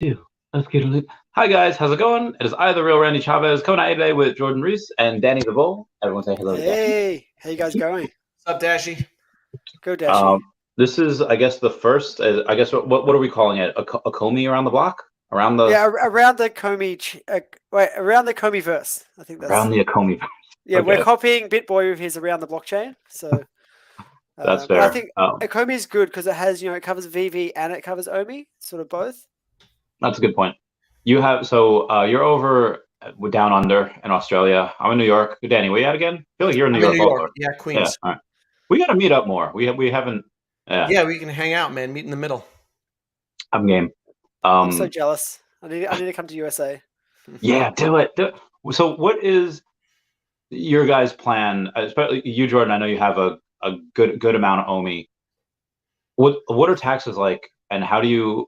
Two. Let's get a loop. Hi guys, how's it going? It is I, the real Randy Chavez, coming at you today with Jordan Reese and Danny the Bull. Everyone say hello to Danny. Hey, how you guys going? What's up, Dashy? Go Dashi. Um, this is, I guess, the first. I guess what are we calling it? A Comey around the block, Yeah, around the Comey, around the Comey verse. I think around that's the Comey. yeah. We're Okay, copying BitBoy with his around the blockchain. So, that's but I fair. think Comey is good because it has it covers VV and it covers OMI, sort of both. That's a good point. You have you're over down under in Australia. I'm in New York. Danny, where you at again? I feel like you're in New I'm in York New also. York. Yeah, Yeah, Queens. all right. We got to meet up more. We haven't. Yeah, Yeah, we can hang out, man. Meet in the middle. I'm game. I'm so Um, jealous. I need to come to USA. Yeah, do it. So, what is your guys' plan? Especially you, Jordan. I know you have a good amount of OMI. What are taxes like, and how do you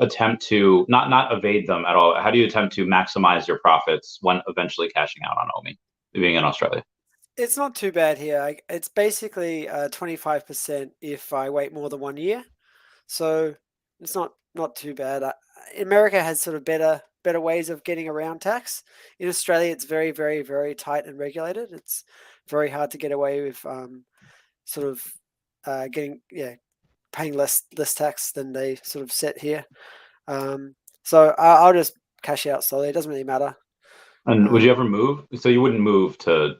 attempt to not evade them at all? How do you attempt to maximize your profits when eventually cashing out on OMI, being in Australia? It's not too bad here. It's basically 25% if I wait more than 1 year. So it's not too bad. America has sort of better ways of getting around tax. In Australia, it's very very tight and regulated. It's very hard to get away with sort of getting paying less tax than they sort of set here. So I'll just cash out slowly. It doesn't really matter. And would you Um, ever move? So you wouldn't move to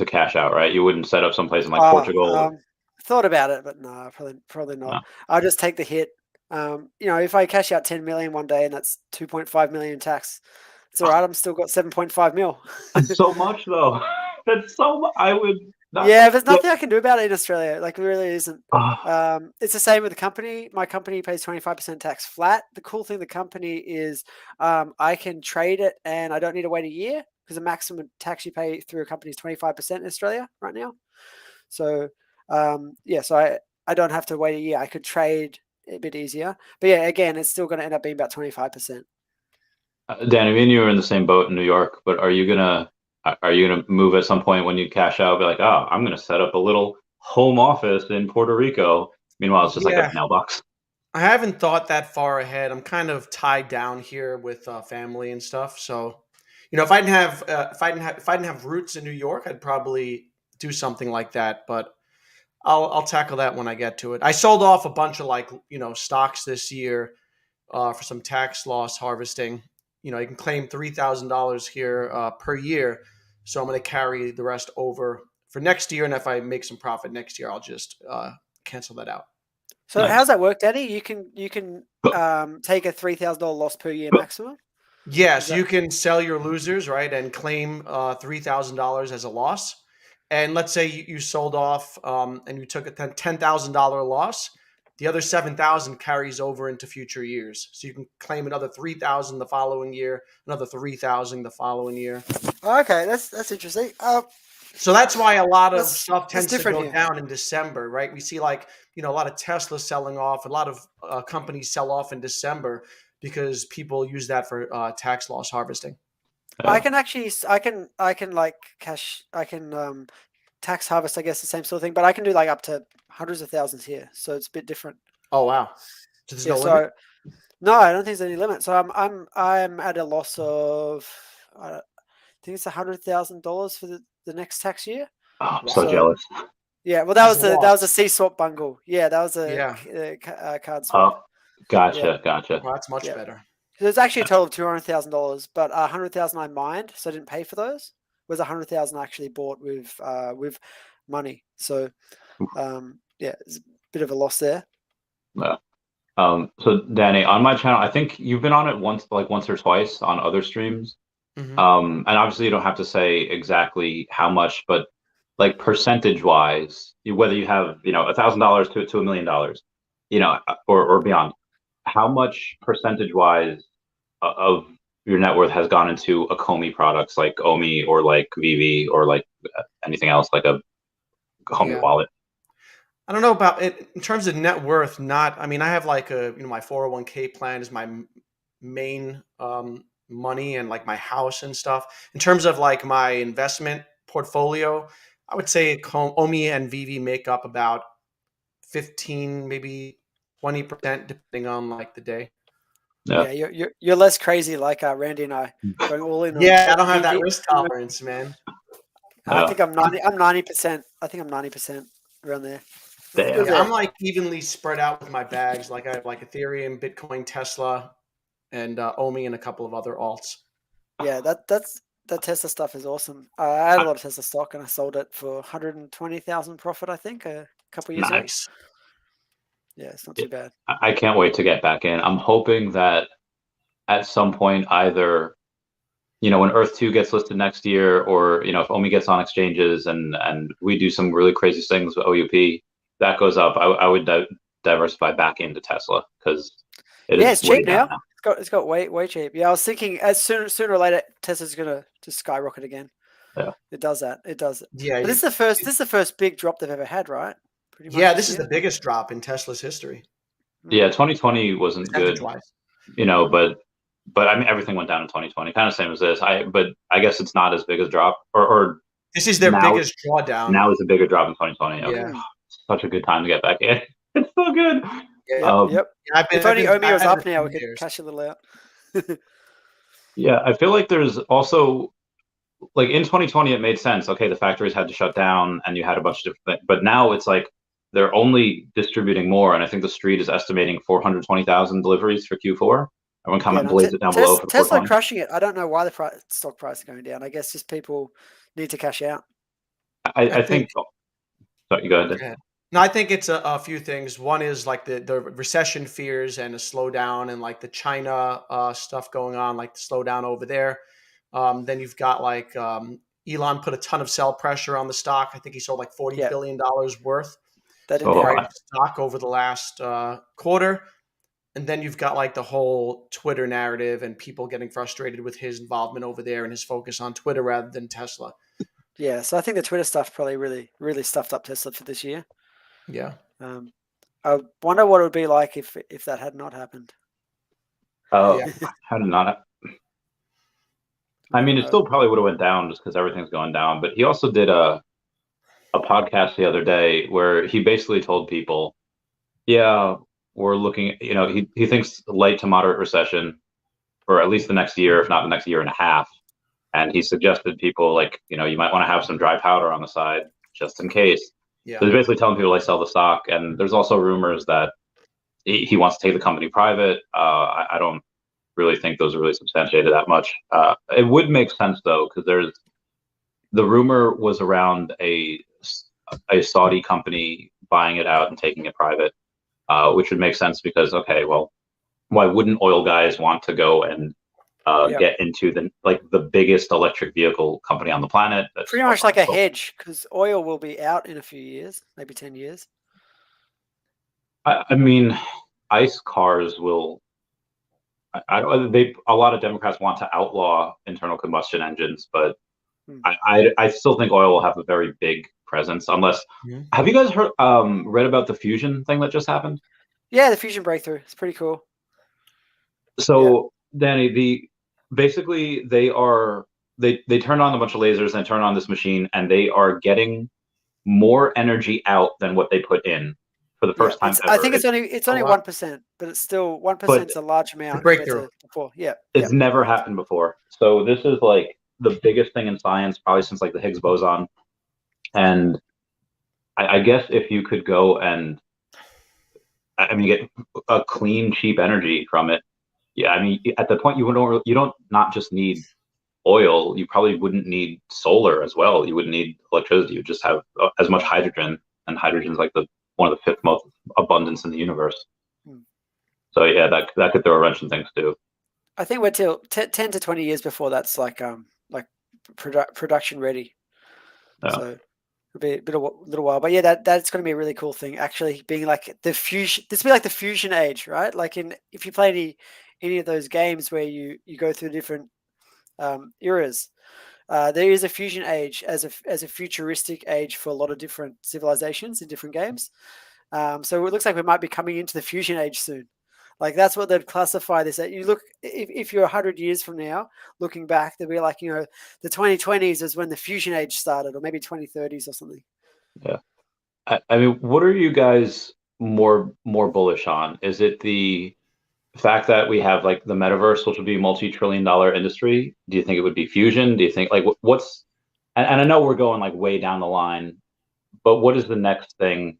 cash out, right? You wouldn't set up someplace in like ah, Portugal or thought about it, but no, probably not. no. I'll just take the hit. If I cash out 10 million one day and that's 2.5 million tax, it's all right. I'm still got 7.5 mil. That's so much though. That's so much. I would not. Yeah, there's nothing I can do about it in Australia. Like, there really isn't. Uh, It's the same with the company. My company pays 25% tax flat. The cool thing, the company is I can trade it and I don't need to wait a year because the maximum tax you pay through a company is 25% in Australia right now. So, so I don't have to wait a year. I could trade a bit easier. But yeah, again, it's still going to end up being about 25%. Danny, me and you are in the same boat in New York, but are you gonna move at some point when you cash out? Be like, oh, I'm gonna set up a little home office in Puerto Rico. Meanwhile, it's just like a Yeah, mailbox. I haven't thought that far ahead. I'm kind of tied down here with family and stuff. So, if I didn't have roots in New York, I'd probably do something like that. But I'll tackle that when I get to it. I sold off a bunch of stocks this year for some tax loss harvesting. You can claim $3,000 here per year. So I'm going to carry the rest over for next year. And if I make some profit next year, I'll just cancel that out. So Nice. how's that work, Daddy? You can take a $3,000 loss per year maximum. Is Yes, that you can sell your losers, right, and claim $3,000 as a loss. And let's say you sold off and you took a $10,000 loss. The other 7,000 carries over into future years, so you can claim another 3,000 the following year, another 3,000 the following year. okay? That's interesting. So that's why a lot of That's stuff that's tends to different go here. down in December, right? We see a lot of Tesla selling off, a lot of companies sell off in December because people use that for tax loss harvesting. I Yeah. can actually, I can like cash, I can tax harvest, I guess the same sort of thing, but I can do like up to hundreds of thousands here, so it's a bit different. Oh wow! So there's Yeah, no limit. so no, I don't think there's any limit. So I'm at a loss of I think it's $100,000 for the next tax year. Oh, I'm so Wow, So jealous. yeah, well as a that was a loss. C swap bungle. Yeah, that was a, Yeah, card swap. Oh, Yeah, gotcha. well, that's much yeah. better. So it's actually a total of $200,000, but 100,000 I mined, so I didn't pay for those. Was 100,000 I actually bought with money. So yeah, it's a bit of a loss there. Yeah. So Danny, on my channel, I think you've been on it once or twice on other streams. Hmm. And obviously you don't have to say exactly how much, but like percentage wise, whether you have, $1,000 to $1 million, or beyond, how much percentage wise of your net worth has gone into Akomi products like Omi or like Vivi or like anything else like a Homey Yeah, wallet? I don't know about it in terms of net worth. Not, I mean, I have like my 401k plan is my main money and like my house and stuff. In terms of like my investment portfolio, I would say Omi and Vivi make up about 15, maybe 20%, depending on like the day. Yeah. You're less crazy like Randy and I going all in. Yeah, I on don't have that EV. risk tolerance, man. I Yeah. think I'm 90%. I think I'm 90% around there. Damn. Yeah, I'm like evenly spread out with my bags. Like I have like Ethereum, Bitcoin, Tesla, and OMI, and a couple of other alts. Yeah, that Tesla stuff is awesome. I had a lot of Tesla stock and I sold it for 120,000 profit, I think, a couple of years ago. Nice. Yeah, it's not too bad. I can't wait to get back in. I'm hoping that at some point, either, when Earth 2 gets listed next year, or, if OMI gets on exchanges and we do some really crazy things with OUP, that goes up, I would diversify back into Tesla, because it's way cheap down now. It's got way cheap. Yeah, I was thinking as sooner or later Tesla's gonna just skyrocket again. Yeah. It does that. It does it. Yeah. But this is the first big drop they've ever had, right? Pretty much Yeah, this is year. the biggest drop in Tesla's history. Yeah, 2020 wasn't good, but I mean, everything went down in 2020, kind of same as this. But I guess it's not as big as drop, or this is their biggest drawdown. Now it's a bigger drop in 2020. Okay. Yeah. Such a good time to get back in. It's so good. Yeah. Yep. If only OMI was up now, we could cash a little out. Yeah, I feel like there's also, like, in 2020, it made sense. Okay, the factories had to shut down and you had a bunch of different things. But now it's like they're only distributing more. And I think the street is estimating 420,000 deliveries for Q4. Everyone comment blaze it down below for Tesla crushing it. I don't know why the stock price is going down. I guess just people need to cash out. I think. Sorry, you go ahead. No, I think it's a few things. One is like the recession fears and a slowdown, and like the China stuff going on, like the slowdown over there. Then you've got like Elon put a ton of sell pressure on the stock. I think he sold like $40 billion worth of stock over the last quarter. And then you've got like the whole Twitter narrative and people getting frustrated with his involvement over there and his focus on Twitter rather than Tesla. Yeah, so I think the Twitter stuff probably really stuffed up Tesla for this year. Yeah. I wonder what it would be like if that had not happened. Oh, how did not? I mean, it still probably would have went down just because everything's going down. But he also did a podcast the other day where he basically told people, yeah, we're looking, he thinks light to moderate recession for at least the next year, if not the next year and a half. And he suggested people, like, you might want to have some dry powder on the side just in case. Yeah. So he's basically telling people, like, sell the stock. And there's also rumors that he wants to take the company private. I don't really think those are really substantiated that much. It would make sense, though, because the rumor was around a Saudi company buying it out and taking it private, which would make sense because, okay, well, why wouldn't oil guys want to go and get into the biggest electric vehicle company on the planet? That's pretty much like a hedge, because oil will be out in a few years, maybe 10 years. I mean, ICE cars will. A lot of Democrats want to outlaw internal combustion engines, but I still think oil will have a very big presence. Unless, have you guys read about the fusion thing that just happened? Yeah, the fusion breakthrough. It's pretty cool. So, Danny, basically they turn on a bunch of lasers and turn on this machine, and they are getting more energy out than what they put in for the first time ever. I think it's only 1%, but it's still 1% is a large amount. Breakthrough. Before. Yeah. It's never happened before. So this is like the biggest thing in science, probably since like the Higgs boson. And I guess if you could go and get a clean, cheap energy from it. Yeah, I mean, at the point you don't not just need oil, you probably wouldn't need solar as well. You wouldn't need electricity. You would just have as much hydrogen, and hydrogen is like one of the fifth most abundance in the universe. So yeah, that could throw a wrench in things too. I think we're till 10 to 20 years before that's like production ready. Yeah. So it'll be a little while, but yeah, that's going to be a really cool thing. Actually, being like the fusion. This will be like the fusion age, right? Like if you play any of those games where you go through different eras, there is a fusion age as a futuristic age for a lot of different civilizations in different games. So it looks like we might be coming into the fusion age soon. Like that's what they'd classify this at. You look, if you're 100 years from now, looking back, they'll be like, the 2020s is when the fusion age started, or maybe 2030s or something. Yeah. I mean, what are you guys more bullish on? Is it the fact that we have like the metaverse, which will be a multi-trillion-dollar industry, do you think it would be fusion? Do you think like what's and I know we're going like way down the line, but what is the next thing,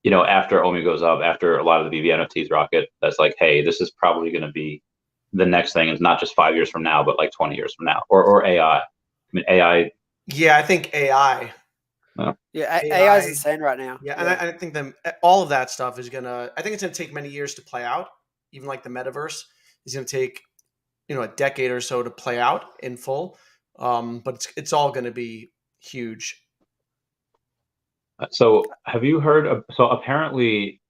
after OMI goes up, after a lot of the BB NFTs rocket, that's like, hey, this is probably going to be the next thing, is not just 5 years from now, but like 20 years from now, or AI. I mean, AI. Yeah, I think AI. Yeah, AI is insane right now. Yeah, and I think all of that stuff is I think it's gonna take many years to play out. Even like the metaverse is gonna take a decade or so to play out in full. But it's all gonna be huge. So have you heard of, so apparently,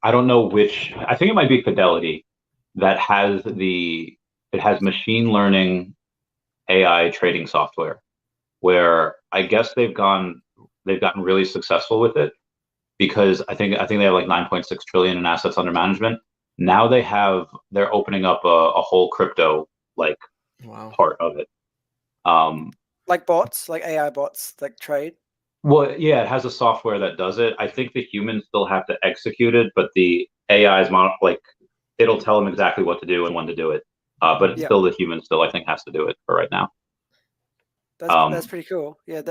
I don't know which, I think it might be Fidelity that it has machine learning AI trading software, where I guess they've gotten really successful with it, because I think they have like 9.6 trillion in assets under management. Now they're opening up a whole crypto like part of it. Like bots, like AI bots that trade. Well, yeah, it has a software that does it. I think the humans still have to execute it, but the AI is like, it'll tell them exactly what to do and when to do it. But it's still the human still, I think, has to do it for right now. That's pretty cool. Yeah.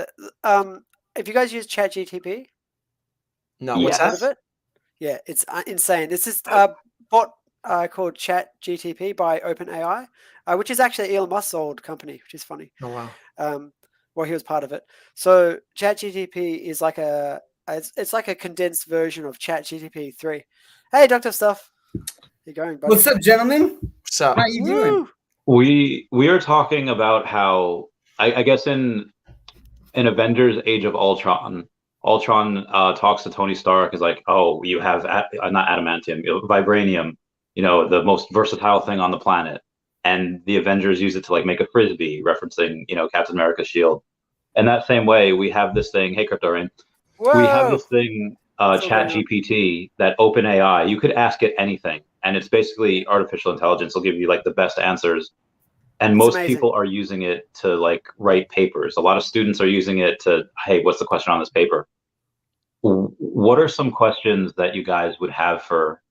If you guys use ChatGTP, no, what's that? Heard of it? Yeah, it's insane. This is a bot called ChatGTP by OpenAI, which is actually Elon Musk's old company, which is funny. Oh wow. Well, he was part of it. So ChatGTP is like it's like a condensed version of ChatGTP 3. Hey, Dr. Stuff. How you going, buddy? What's up, gentlemen? What's up? How you doing? We are talking about how I guess in Avengers Age of Ultron talks to Tony Stark, is like, oh, you have not adamantium, vibranium, the most versatile thing on the planet. And the Avengers use it to like make a frisbee, referencing, Captain America's shield. And that same way, we have this thing. Hey, Crypto Rain. We have this thing, Chat GPT, that OpenAI. You could ask it anything, and it's basically artificial intelligence. It'll give you like the best answers. And most people are using it to like write papers. A lot of students are using it to, hey, what's the question on this paper? What are some questions that you guys would have for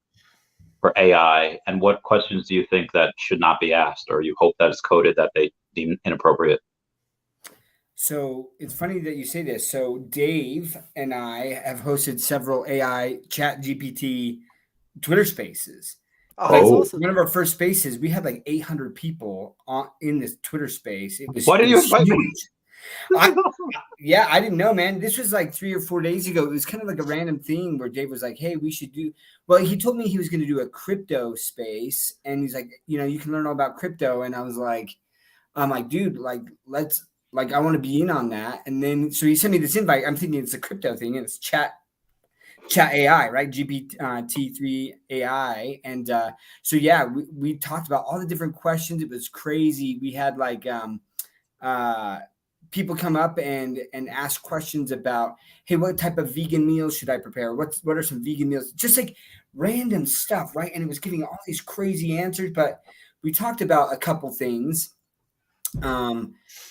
AI, and what questions do you think that should not be asked, or you hope that it's coded that they deem inappropriate? So it's funny that you say this. So Dave and I have hosted several AI Chat GPT Twitter spaces. Oh, awesome. One of our first spaces, we had like 800 people in this Twitter space. It was, why did you invite me? I didn't know, man. This was like 3 or 4 days ago. It was kind of like a random thing where Dave was like, hey, we should do, well, he told me he was going to do a crypto space, and he's like, you can learn all about crypto. And I'm like, dude, like, let's, like, I want to be in on that. And then, so he sent me this invite. I'm thinking it's a crypto thing, and it's chat AI, right? GPT-3 AI. And so, yeah, we talked about all the different questions. It was crazy. We had like, people come up and ask questions about, hey, what type of vegan meals should I prepare? What are some vegan meals? Just like random stuff, right? And it was giving all these crazy answers. But we talked about a couple things,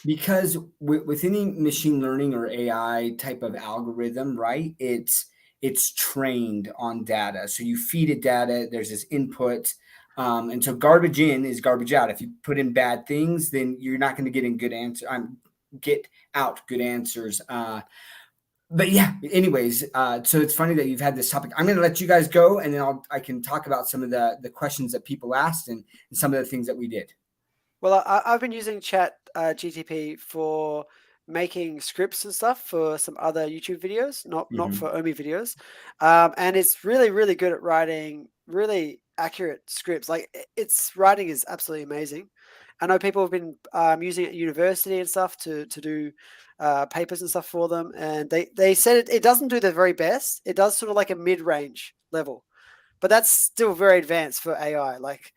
because with any machine learning or AI type of algorithm, right? It's trained on data. So you feed it data. There's this input. And so garbage in is garbage out. If you put in bad things, then you're not going to get in good answer. Get out good answers. But yeah, anyways, so it's funny that you've had this topic. I'm going to let you guys go, and then I can talk about some of the questions that people asked and some of the things that we did. Well, I've been using Chat GTP for making scripts and stuff for some other YouTube videos, not for OMI videos. And it's really, really good at writing really accurate scripts. Like, its writing is absolutely amazing. I know people have been using it at university and stuff to do papers and stuff for them. And they said it doesn't do the very best. It does sort of like a mid-range level, but that's still very advanced for AI. Like,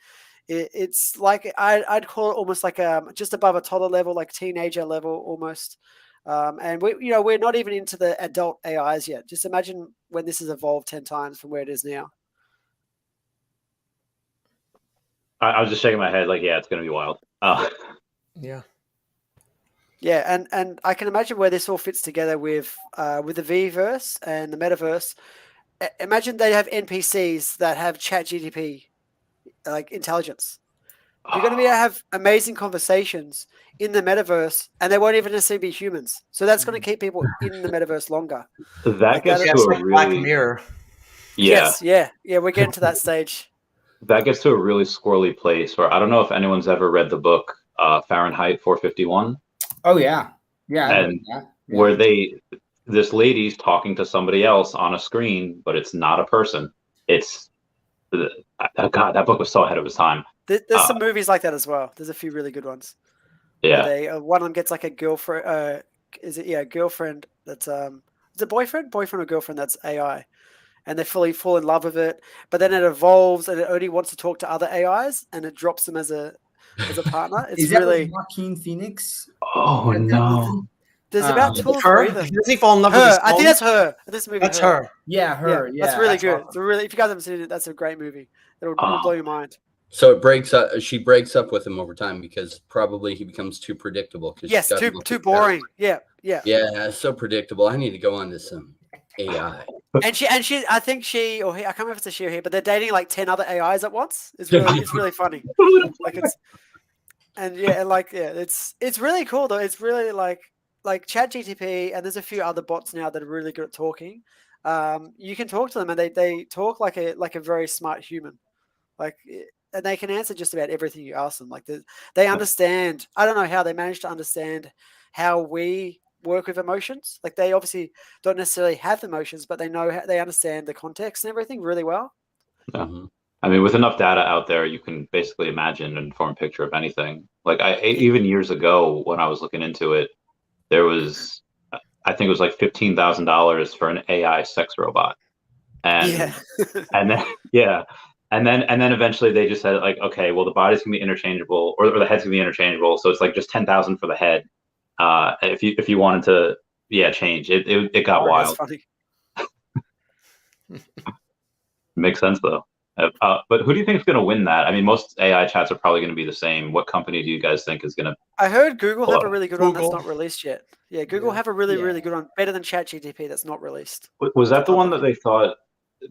it's like, I'd call it almost like just above a toddler level, like teenager level almost. And we're not even into the adult AIs yet. Just imagine when this has evolved 10 times from where it is now. I was just shaking my head like, yeah, it's going to be wild. Yeah. Yeah, and I can imagine where this all fits together with the Vverse and the metaverse. Imagine they have NPCs that have ChatGTP like intelligence. You're going to be able to have amazing conversations in the metaverse, and they won't even necessarily be humans. So that's going to keep people in the metaverse longer. That Like gets that- to It's a like Black really Mirror. Yes, yeah. We're getting to that stage. that gets to a really squirrely place where I don't know if anyone's ever read the book Fahrenheit 451. Oh yeah, yeah. I read And that. Yeah. where this lady's talking to somebody else on a screen, but it's not a person. It's God, that book was so ahead of its time. There's some movies like that as well. There's a few really good ones. Yeah, They one of them gets like a girlfriend. Is it girlfriend? That's is it boyfriend or girlfriend? That's AI, and they fully fall in love with it. But then it evolves, and it only wants to talk to other AIs, and it drops them as a partner. It's Is that really with Joaquin Phoenix? Oh no. there's about 2 or 3 Her? of them. Doesn't he fall in love with his Her, I think phone? that's her. This movie, That's her. Yeah, her. Yeah, that's really that's good. awesome. It's really, if you guys haven't seen it, that's a great movie. It'll blow your mind. So it breaks up. She breaks up with him over time because probably he becomes too predictable. 'Cause Yes, she's got too boring. Yeah. Yeah, it's so predictable. I need to go on to some AI. And she, I think she or he, I can't remember if it's a she or he, but they're dating like 10 other AIs at once. It's really funny. Like it's really cool though. It's really like ChatGTP, and there's a few other bots now that are really good at talking. You can talk to them, and they talk like a very smart human, and they can answer just about everything you ask them. Like they understand. I don't know how they manage to understand how we work with emotions. Like they obviously don't necessarily have emotions, but they understand the context and everything really well. Yeah. I mean, with enough data out there, you can basically imagine an informed picture of anything. Like even years ago when I was looking into it, there was, I think it was like $15,000 for an AI sex robot, and and then eventually they just said like, okay, well the bodies can be interchangeable, or the heads can be interchangeable, so it's like just 10,000 for the head. If you wanted to, change it, it got wild. That's funny. Makes sense though. But who do you think is going to win that? I mean, most AI chats are probably going to be the same. What company do you guys think is going to? I heard Google have a really good one that's Google. not released yet. Yeah, Google have a really good one, better than ChatGPT, that's not released. Was that the one that they thought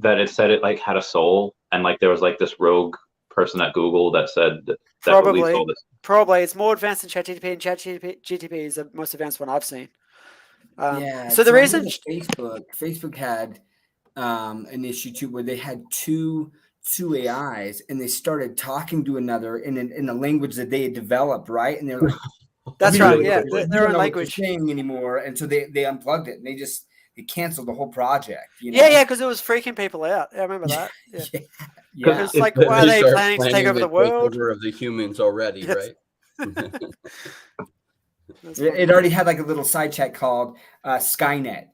that it said it like had a soul, and like there was like this rogue person at Google that said that released all this? Probably it's more advanced than ChatGPT, and ChatGPT is the most advanced one I've seen. So the reason Facebook had an issue too, where they had two AIs, and they started talking to another in a language that they had developed, right? And they're like, that's right, yeah, their own language language saying anymore, and so they unplugged it, and they canceled the whole project. Yeah, because it was freaking people out. I remember that. Yeah. It's like, why are they planning to take over the world? Of the humans already, Yes. right? It already had like a little side chat called Skynet,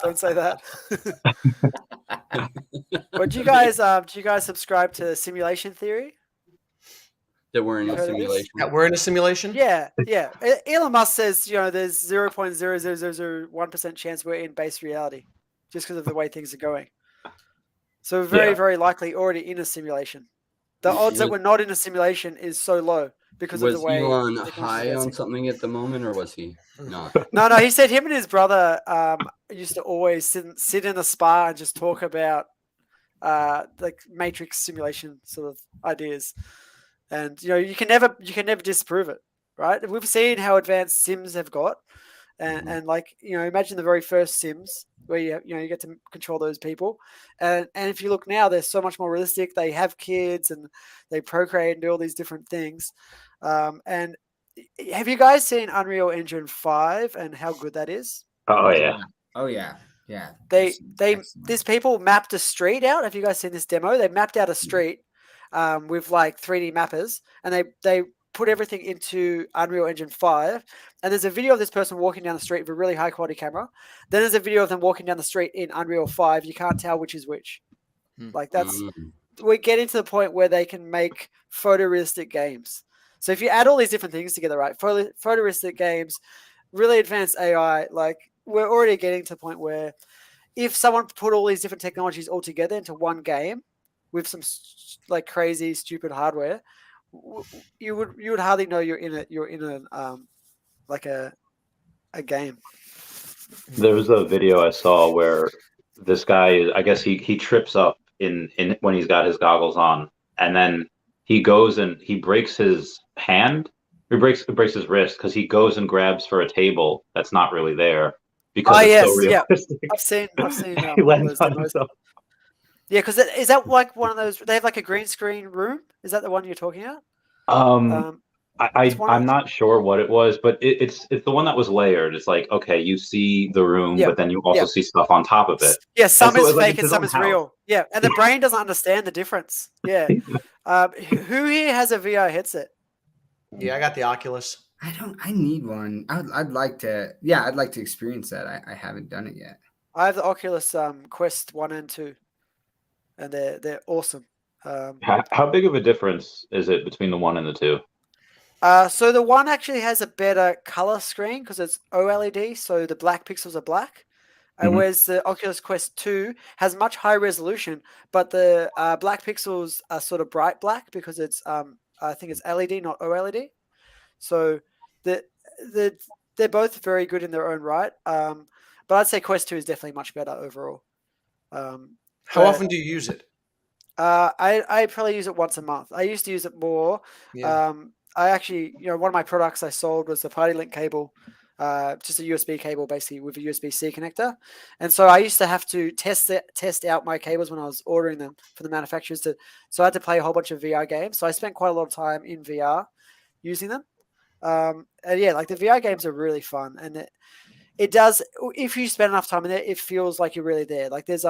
Don't say that. But do you guys subscribe to simulation theory? That we're in a simulation. Yeah, we're in a simulation. Yeah. Elon Musk says there's 0.00001% chance we're in base reality, just because of the way things are going. So we're very likely already in a simulation. The odds that we're not in a simulation is so low because of the way. Was Elon high on something at the moment, or was he not? No. He said him and his brother used to always sit in a spa and just talk about like Matrix simulation sort of ideas, and you can never disprove it, right? We've seen how advanced Sims have got, and like imagine the very first Sims where you get to control those people, and if you look now, they're so much more realistic. They have kids and they procreate and do all these different things. And have you guys seen Unreal Engine 5 and how good that is? Oh yeah. These people mapped a street out. Have you guys seen this demo? They mapped out a street with like 3D mappers, and they put everything into Unreal Engine 5, and there's a video of this person walking down the street with a really high quality camera. Then there's a video of them walking down the street in Unreal 5. You can't tell which is which. Like we're getting to the point where they can make photorealistic games. So if you add all these different things together, right? Photorealistic games, really advanced AI, like we're already getting to the point where if someone put all these different technologies all together into one game with some like crazy, stupid hardware, you would hardly know you're in a game. There was a video I saw where this guy, I guess he trips up in when he's got his goggles on, and then he goes and he breaks his hand. He breaks his wrist because he goes and grabs for a table that's not really there because it's so realistic. I've seen He lands those on demos. himself. Yeah, because is that like one of those? They have like a green screen room. Is that the one you're talking about? I'm not sure what it was, but it's the one that was layered. It's like, okay, you see the room, but then you also see stuff on top of it. Yeah, some is fake it's and some is real. Yeah, and the brain doesn't understand the difference. Yeah. Who here has a VR headset? Yeah, I got the Oculus. I need one. I'd like to. Yeah, I'd like to experience that. I haven't done it yet. I have the Oculus Quest 1 and 2, and they're awesome. How big of a difference is it between the 1 and the 2? So the 1 actually has a better color screen because it's OLED, so the black pixels are black. Whereas the Oculus Quest 2 has much higher resolution, but the black pixels are sort of bright black because it's I think it's LED, not OLED. So they're both very good in their own right. But I'd say Quest 2 is definitely much better overall. How often do you use it? I probably use it once a month. I used to use it more. Yeah. I actually, one of my products I sold was the Party Link cable, just a USB cable basically with a USB-C connector. And so I used to have to test out my cables when I was ordering them for the manufacturers. So I had to play a whole bunch of VR games. So I spent quite a lot of time in VR using them. And yeah, like the VR games are really fun. And it does, if you spend enough time in it, it feels like you're really there. Like there's,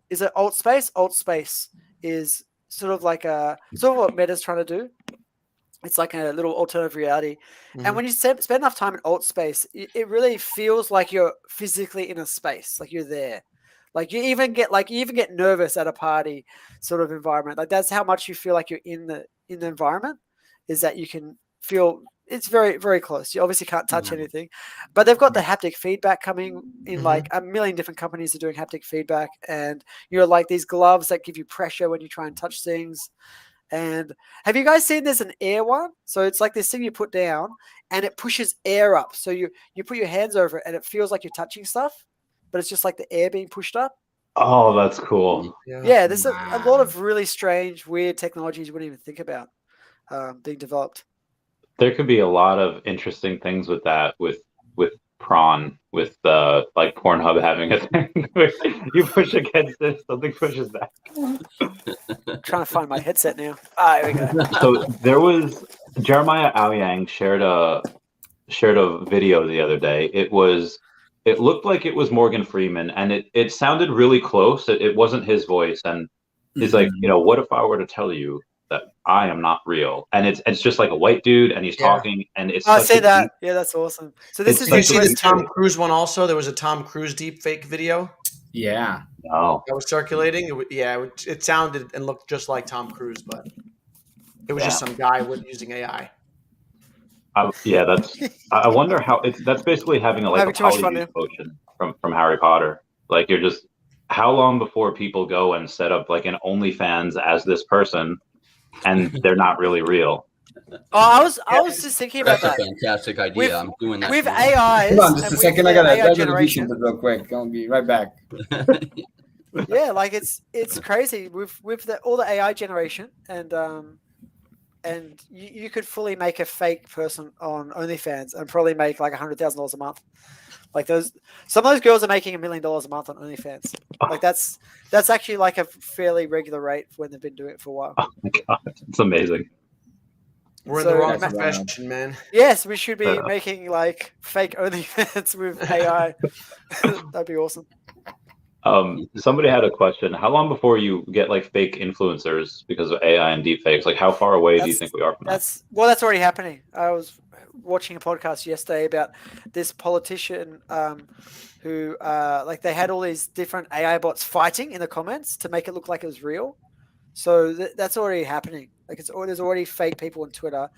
is it Alt Space? Alt Space is sort of what Meta's trying to do. It's like a little alternative reality. And when you spend enough time in Alt Space, it really feels like you're physically in a space, like you're there. Like you even get nervous at a party sort of environment. Like that's how much you feel like you're in the environment, is that you can feel it's very, very close. You obviously can't touch anything, but they've got the haptic feedback coming in. Like a million different companies are doing haptic feedback, and like these gloves that give you pressure when you try and touch things. And have you guys seen there's an air one? So it's like this thing you put down and it pushes air up. So you put your hands over it and it feels like you're touching stuff, but it's just like the air being pushed up. Oh, that's cool. Yeah, there's a lot of really strange, weird technologies you wouldn't even think about being developed. There could be a lot of interesting things with that, with prawn, with like Pornhub having a thing where you push against it, something pushes back. I'm trying to find my headset now. Here we go. So there was Jeremiah Aoyang shared a video the other day. It looked like it was Morgan Freeman, and it sounded really close. It wasn't his voice, and he's like, what if I were to tell you that I am not real? And it's just like a white dude, and he's talking, and it's. I see that. Yeah, that's awesome. So this is. Did you see the Tom Cruise one? Also, there was a Tom Cruise deep fake video. Yeah. Oh. That was circulating. It sounded and looked just like Tom Cruise, but it was just some guy using AI. I wonder how that's basically having a polyjuice potion from Harry Potter. Like you're just, how long before people go and set up like an OnlyFans as this person, and they're not really real? Oh, I was just thinking about That's that. a fantastic idea. I'm doing that. With AI. Hold on just a second. I gotta do something real quick. I'll be right back. Yeah, like it's crazy with all the AI generation, and you could fully make a fake person on OnlyFans and probably make like $100,000 a month. Like some of those girls are making $1 million a month on OnlyFans. Like that's actually like a fairly regular rate when they've been doing it for a while. Oh my god, it's amazing. We're in the wrong profession, man. Yes, we should be making like fake OnlyFans with AI. That'd be awesome. Somebody had a question. How long before you get like fake influencers because of AI and deepfakes? Like how far away do you think we are from that? That's already happening. I was watching a podcast yesterday about this politician who like they had all these different AI bots fighting in the comments to make it look like it was real. So that's already happening. Like there's already fake people on Twitter.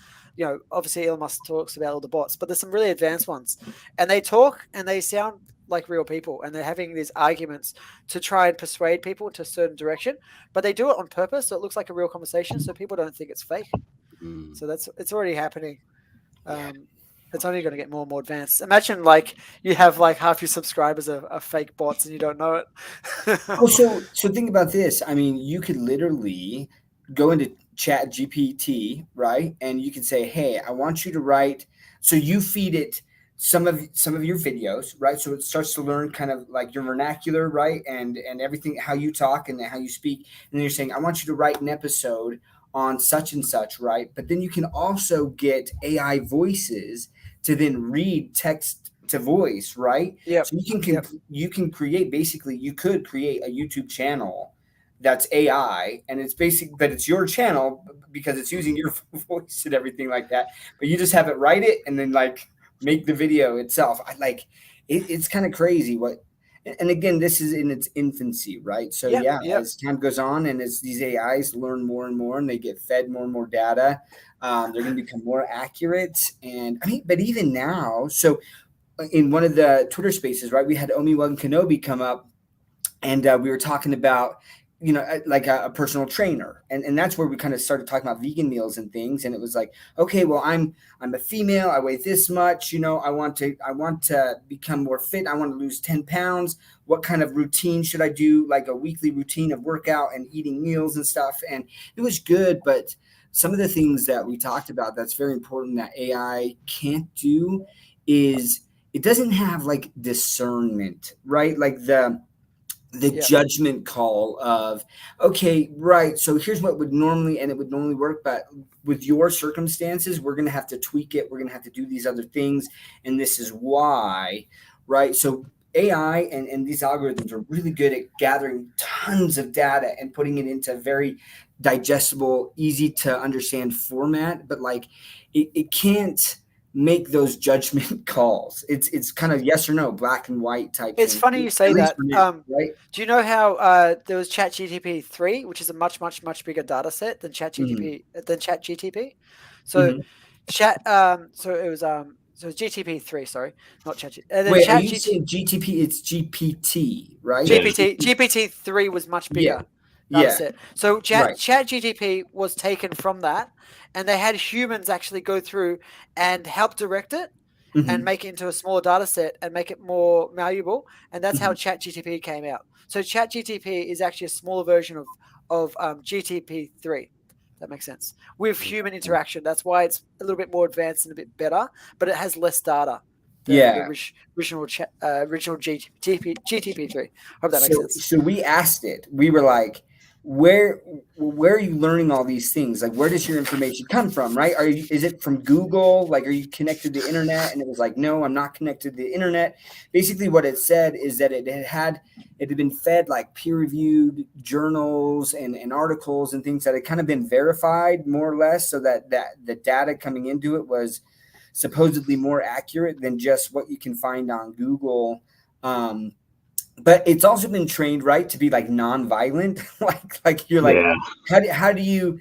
Obviously Elon Musk talks about all the bots, but there's some really advanced ones, and they talk and they sound like real people, and they're having these arguments to try and persuade people to a certain direction, but they do it on purpose so it looks like a real conversation, so people don't think it's fake. So it's already happening. And It's only going to get more and more advanced. Imagine like you have like half your subscribers are fake bots and you don't know it. Oh, so think about this. I mean, you could literally go into Chat GPT, right? And you can say, "Hey, I want you to write." So you feed it some of your videos, right? So it starts to learn kind of like your vernacular, right? And everything, how you talk and how you speak. And then you're saying, "I want you to write an episode on such and such," right? But then you can also get AI voices to then read text to voice, right? Yep. So you can create, basically you could create a YouTube channel that's AI, and it's basic, but it's your channel because it's using your voice and everything like that. But you just have it write it and then like make the video itself. I like it's kind of crazy what. And again, this is in its infancy, right? So Yep. as time goes on and as these AIs learn more and more and they get fed more and more data, they're going to become more accurate. And I mean, but even now, so in one of the Twitter spaces, right, we had Omi-Wan Kenobi come up, and we were talking about, like a personal trainer, and that's where we kind of started talking about vegan meals and things. And it was like, okay, well, I'm a female, I weigh this much, I want to become more fit, I want to lose 10 pounds. What kind of routine should I do? Like a weekly routine of workout and eating meals and stuff. And it was good, but some of the things that we talked about that's very important that AI can't do is it doesn't have like discernment, right? Like the judgment call of, okay, right, so here's what would normally, and it would normally work, but with your circumstances, we're going to have to tweak it. We're going to have to do these other things. And this is why, right? So AI and these algorithms are really good at gathering tons of data and putting it into very digestible, easy to understand format. But like it can't make those judgment calls. It's kind of yes or no, black and white type It's thing. funny you say that. Right? Do you know how there was ChatGPT 3, which is a much bigger data set than ChatGPT? So so it's GTP 3, sorry, not ChatGPT. And then Wait, are you saying GTP? It's GPT, right? GPT 3 was much bigger data set. So ChatGPT was taken from that, and they had humans actually go through and help direct it and make it into a smaller data set and make it more malleable. And that's how ChatGPT came out. So ChatGPT is actually a smaller version of GTP3. That makes sense. With human interaction. That's why it's a little bit more advanced and a bit better, but it has less data than the original GTP3. Hope that makes sense. So we asked it. We were like, where are you learning all these things? Like, where does your information come from, right? Is it from Google? Like, are you connected to the internet? And it was like, no, I'm not connected to the internet. Basically what it said is that it had been fed like peer-reviewed journals and articles and things that had kind of been verified more or less, so that the data coming into it was supposedly more accurate than just what you can find on Google. But it's also been trained, right, to be like non-violent. like you're like, how do you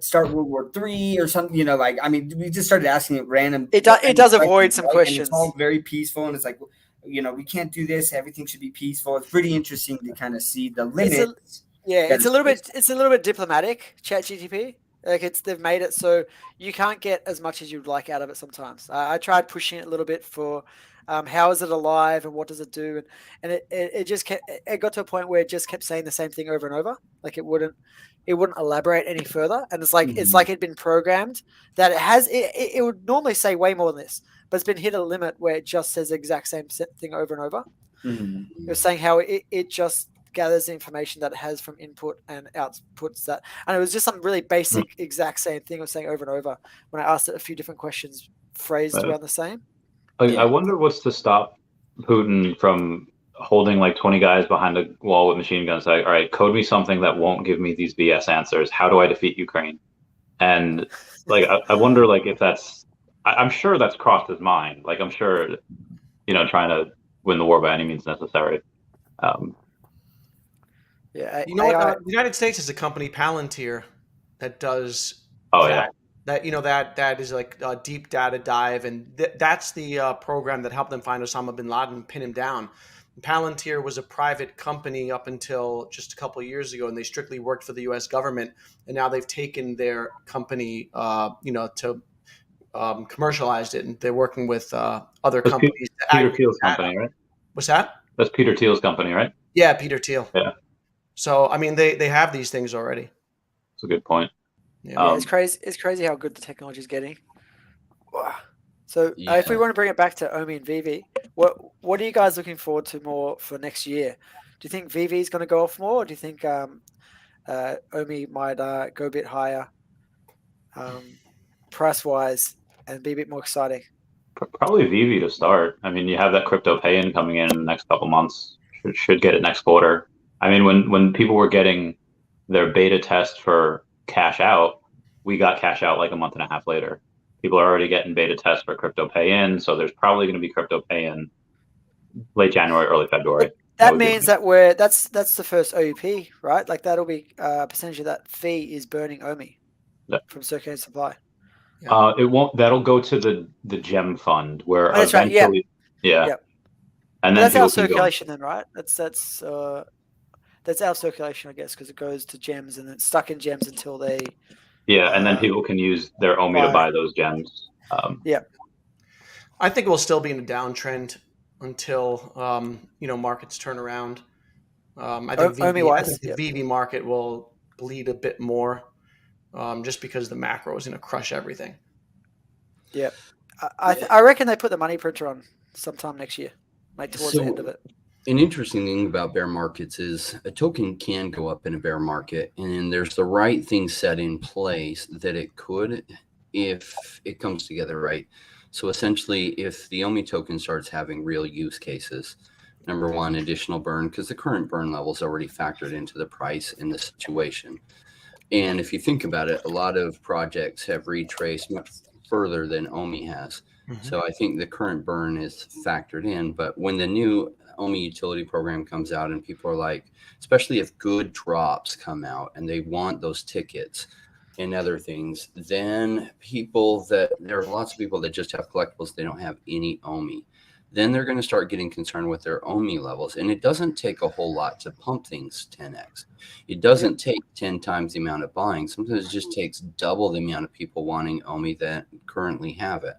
start World War III or something? Like, I mean, we just started asking it random. It does avoid some questions. And it's all very peaceful, and it's like, we can't do this. Everything should be peaceful. It's pretty interesting to kind of see the limits. It's a little bit diplomatic, ChatGPT. Like they've made it so you can't get as much as you'd like out of it sometimes. I tried pushing it a little bit for how is it alive and what does it do, and it got to a point where it just kept saying the same thing over and over. Like it wouldn't elaborate any further, and it's like it'd been programmed that it would normally say way more than this, but it's been hit a limit where it just says the exact same thing over and over. It was saying how it just gathers the information that it has from input and outputs that, and it was just some really basic exact same thing it was saying over and over when I asked it a few different questions phrased around the same. I wonder what's to stop Putin from holding like 20 guys behind a wall with machine guns, like, all right, code me something that won't give me these BS answers. How do I defeat Ukraine? And like, I wonder like if I'm sure that's crossed his mind. Like, I'm sure, trying to win the war by any means necessary. The United States is a company, Palantir, that does that is like a deep data dive, and that's the program that helped them find Osama bin Laden and pin him down. Palantir was a private company up until just a couple of years ago, and they strictly worked for the U.S. government. And now they've taken their company, to commercialized it, and they're working with other That's companies. to Peter aggregate Thiel's data. company, right? What's that? That's Peter Thiel's company, right? Yeah, Peter Thiel. Yeah. So I mean, they have these things already. That's a good point. Yeah. Yeah, it's crazy. It's crazy how good the technology is getting. Wow. So if we Yeah. want to bring it back to Omi and Vivi, what are you guys looking forward to more for next year? Do you think Vivi is going to go off more, or do you think Omi might go a bit higher, price wise, and be a bit more exciting? Probably Vivi to start. I mean, you have that crypto pay-in coming in the next couple months. Should get it next quarter. I mean, when people were getting their beta test for cash out, we got cash out like a month and a half later. People are already getting beta tests for crypto pay-in, so there's probably going to be crypto pay-in late January, early February. That means that that's the first OUP, right? Like that'll be a percentage of that fee is burning Omi from circulating supply. It won't. That'll go to the gem fund where that's right. Yeah. Yeah. And But then that's our people can go. circulation, then, right? That's our circulation, I guess, because it goes to gems and it's stuck in gems until they. Yeah, and then people can use their OMI to buy those gems. Yeah. I think we'll still be in a downtrend until markets turn around. I think the Vivi market will bleed a bit more, just because the macro is going to crush everything. Yeah, I reckon they put the money printer on sometime next year, like towards the end of it. An interesting thing about bear markets is a token can go up in a bear market, and there's the right things set in place that it could if it comes together right. So essentially, if the OMI token starts having real use cases, number one, additional burn, because the current burn level is already factored into the price in the situation. And if you think about it, a lot of projects have retraced much further than OMI has. Mm-hmm. So I think the current burn is factored in. But when the new OMI utility program comes out and people are like, especially if good drops come out and they want those tickets and other things, then there are lots of people that just have collectibles. They don't have any OMI. Then they're going to start getting concerned with their OMI levels. And it doesn't take a whole lot to pump things 10x. It doesn't take 10 times the amount of buying. Sometimes it just takes double the amount of people wanting OMI that currently have it.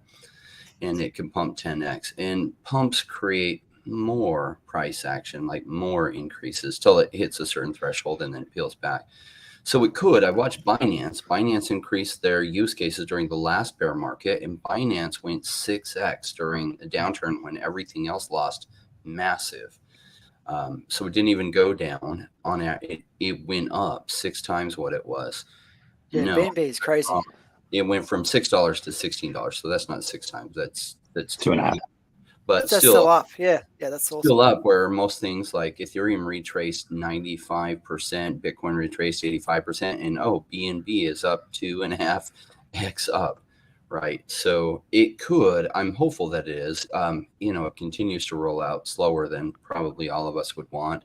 And it can pump 10x. And pumps create more price action, like more increases till it hits a certain threshold and then peels back. So it could. I watched Binance. Binance increased their use cases during the last bear market, and Binance went 6x during a downturn when everything else lost massive. So it didn't even go down on it. It went up 6 times what it was. Yeah, BNB is crazy. It went from $6 to $16. So that's not 6 times. That's 2.5. But that's still up. Yeah, that's awesome. Still up, where most things like Ethereum retraced 95%, Bitcoin retraced 85%, and BNB is up 2.5x up, right? So it could. I'm hopeful that it is. It continues to roll out slower than probably all of us would want.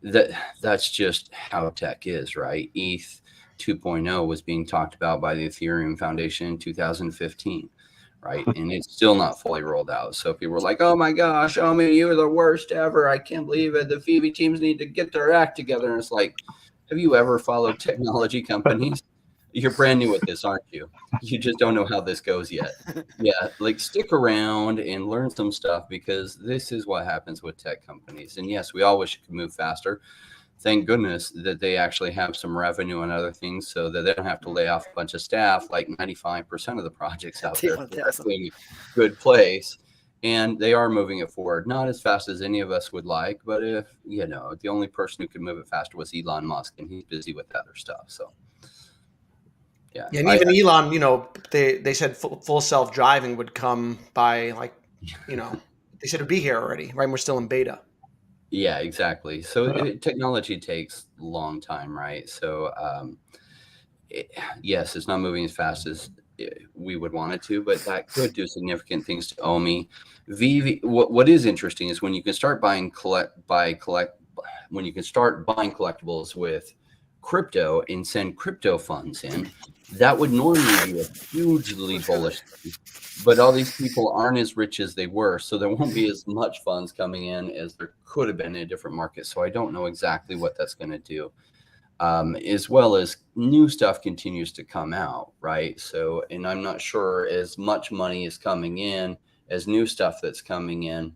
That's just how tech is, right? ETH 2.0 was being talked about by the Ethereum Foundation in 2015. Right. And it's still not fully rolled out. So people were like, oh my gosh, Omi, you're the worst ever. I can't believe it. The Phoebe teams need to get their act together. And it's like, have you ever followed technology companies? You're brand new at this, aren't you? You just don't know how this goes yet. Yeah, like stick around and learn some stuff, because this is what happens with tech companies. And yes, we all wish it could move faster. Thank goodness that they actually have some revenue and other things so that they don't have to lay off a bunch of staff, like 95% of the projects out there are in a good place. And they are moving it forward, not as fast as any of us would like, but if, the only person who could move it faster was Elon Musk, and he's busy with other stuff. So, yeah. And even Elon, they said full self-driving would come by they said it'd be here already, right? We're still in beta. Yeah, exactly. So technology takes a long time, right? So yes, it's not moving as fast as we would want it to, but that could do significant things to OMI. Vivi, what is interesting is when you can start buying collectibles with crypto and send crypto funds in, that would normally be a hugely bullish thing. But all these people aren't as rich as they were, so there won't be as much funds coming in as there could have been in a different market. So I don't know exactly what that's going to do. as well as new stuff continues to come out, right? So, and I'm not sure as much money is coming in as new stuff that's coming in.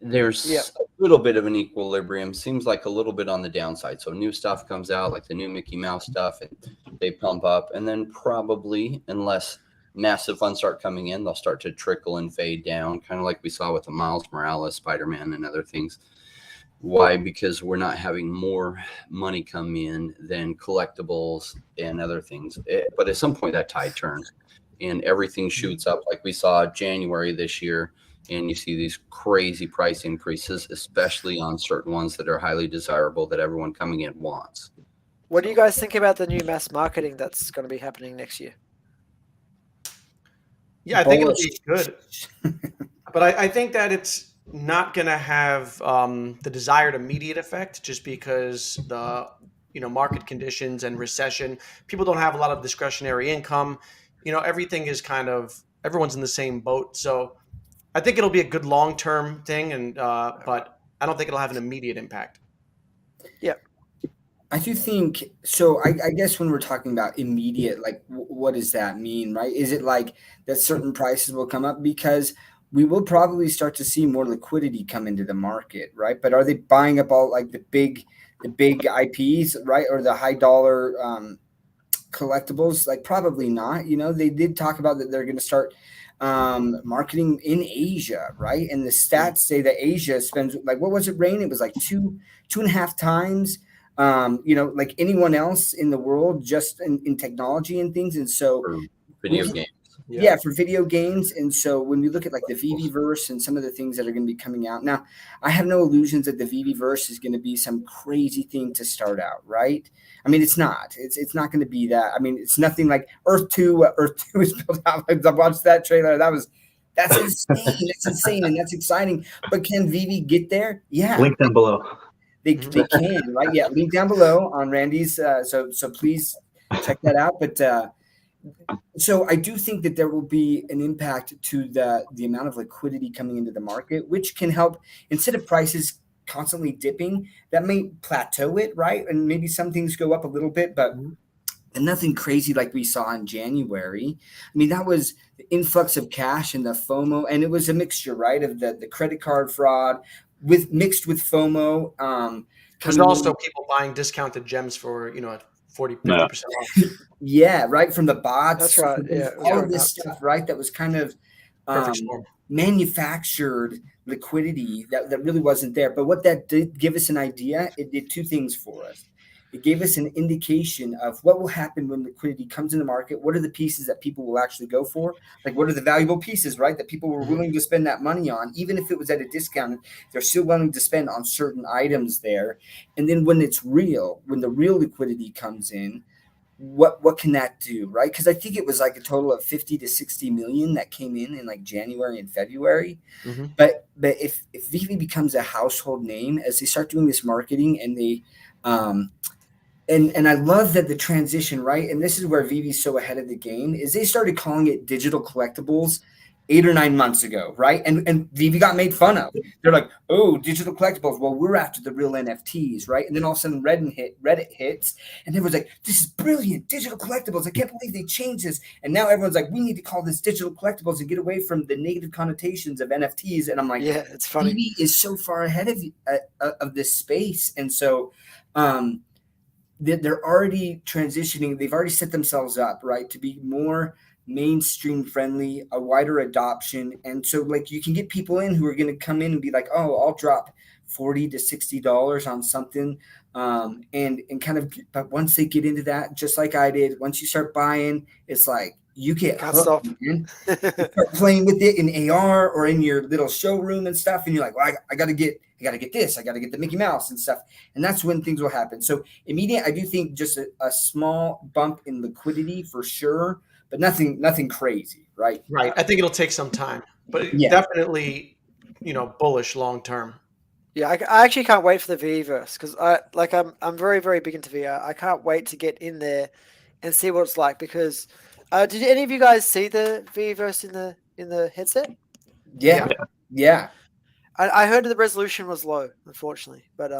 There's Yep. a little bit of an equilibrium, seems like a little bit on the downside. So new stuff comes out, like the new Mickey Mouse stuff, and they pump up, and then probably, unless massive funds start coming in, they'll start to trickle and fade down, kind of like we saw with the Miles Morales, Spider-Man, and other things. Why? Because we're not having more money come in than collectibles and other things. But at some point that tide turns and everything shoots up, like we saw January this year. And you see these crazy price increases, especially on certain ones that are highly desirable that everyone coming in wants. What do you guys think about the new mass marketing that's going to be happening next year? Yeah, I think it'll be good. But I think that it's not going to have the desired immediate effect, just because the market conditions and recession, people don't have a lot of discretionary income. Everything is everyone's in the same boat. So I think it'll be a good long-term thing, and but I don't think it'll have an immediate impact. Yeah. I do think so. I guess when we're talking about immediate, like, what does that mean, right? Is it like that certain prices will come up? Because we will probably start to see more liquidity come into the market, right? But are they buying up all like the big IPs, right, or the high dollar collectibles? Like, probably not. They did talk about that they're going to start marketing in Asia, right? And the stats say that Asia spends, like, what was it, Rain? It was like two and a half times. Like anyone else in the world, just in technology and things. And so For video games. Yeah, for video games. And so when we look at like the Viviverse and some of the things that are going to be coming out now, I have no illusions that the Viviverse is going to be some crazy thing to start out, right? I mean, it's not. It's not going to be that. I mean, it's nothing like Earth 2. Earth 2 is built out. I watched that trailer. That's insane. It's insane, and that's exciting. But can Vivi get there? Yeah. Link them below. They can, right? Yeah, link down below on Randy's. So please check that out. But so I do think that there will be an impact to the amount of liquidity coming into the market, which can help, instead of prices constantly dipping, that may plateau it, right? And maybe some things go up a little bit, but nothing crazy like we saw in January. I mean, that was the influx of cash and the FOMO, and it was a mixture, right, of the credit card fraud mixed with FOMO. There's also people buying discounted gems for 40-50% off. Yeah, right, from the bots. That's right. Yeah, all of this stuff, right? That was kind of manufactured liquidity that really wasn't there. But what that did give us an idea, it did two things for us. It gave us an indication of what will happen when liquidity comes in the market. What are the pieces that people will actually go for? Like, what are the valuable pieces, right, that people were willing to spend that money on, even if it was at a discount? They're still willing to spend on certain items there. And then when the real liquidity comes in, what can that do, right? Because I think it was like a total of 50 to 60 million that came in like January and February. Mm-hmm. But if Vivi becomes a household name as they start doing this marketing, and they and I love that the transition, right? And this is where Vivi's so ahead of the game, is they started calling it digital collectibles 8 or 9 months ago, right? And Vivi got made fun of. They're like, oh, digital collectibles. Well, we're after the real NFTs, right? And then all of a sudden Reddit hits, and everyone's like, this is brilliant, digital collectibles. I can't believe they changed this. And now everyone's like, we need to call this digital collectibles and get away from the negative connotations of NFTs. And I'm like, yeah, it's funny. Vivi is so far ahead of this space. And so they're already transitioning. They've already set themselves up, right, to be more mainstream friendly, a wider adoption. And so, like, you can get people in who are going to come in and be like, oh, I'll drop $40 to $60 on something. And kind of, but once they get into that, just like I did, once you start buying, it's like, you get hooked, man. You start playing with it in AR or in your little showroom and stuff. And you're like, well, I got to get this. I got to get the Mickey Mouse and stuff. And that's when things will happen. So immediate, I do think just a small bump in liquidity for sure, but nothing crazy, right? Right. I think it'll take some time, but definitely, bullish long term. Yeah, I actually can't wait for the Viviverse, because I'm very, very big into VR. I can't wait to get in there and see what it's like, because did any of you guys see the Viviverse in the headset? Yeah. I heard the resolution was low, unfortunately, but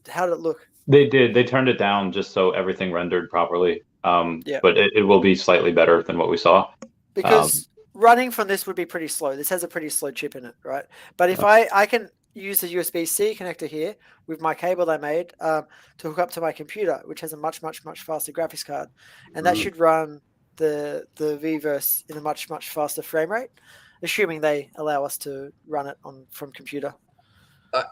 how did it look? They did. They turned it down just so everything rendered properly. Yeah. But it will be slightly better than what we saw. Because running from this would be pretty slow. This has a pretty slow chip in it, right? But if I can use the USB-C connector here with my cable I made to hook up to my computer, which has a much faster graphics card, and that should run the Vverse in a much faster frame rate, assuming they allow us to run it from computer.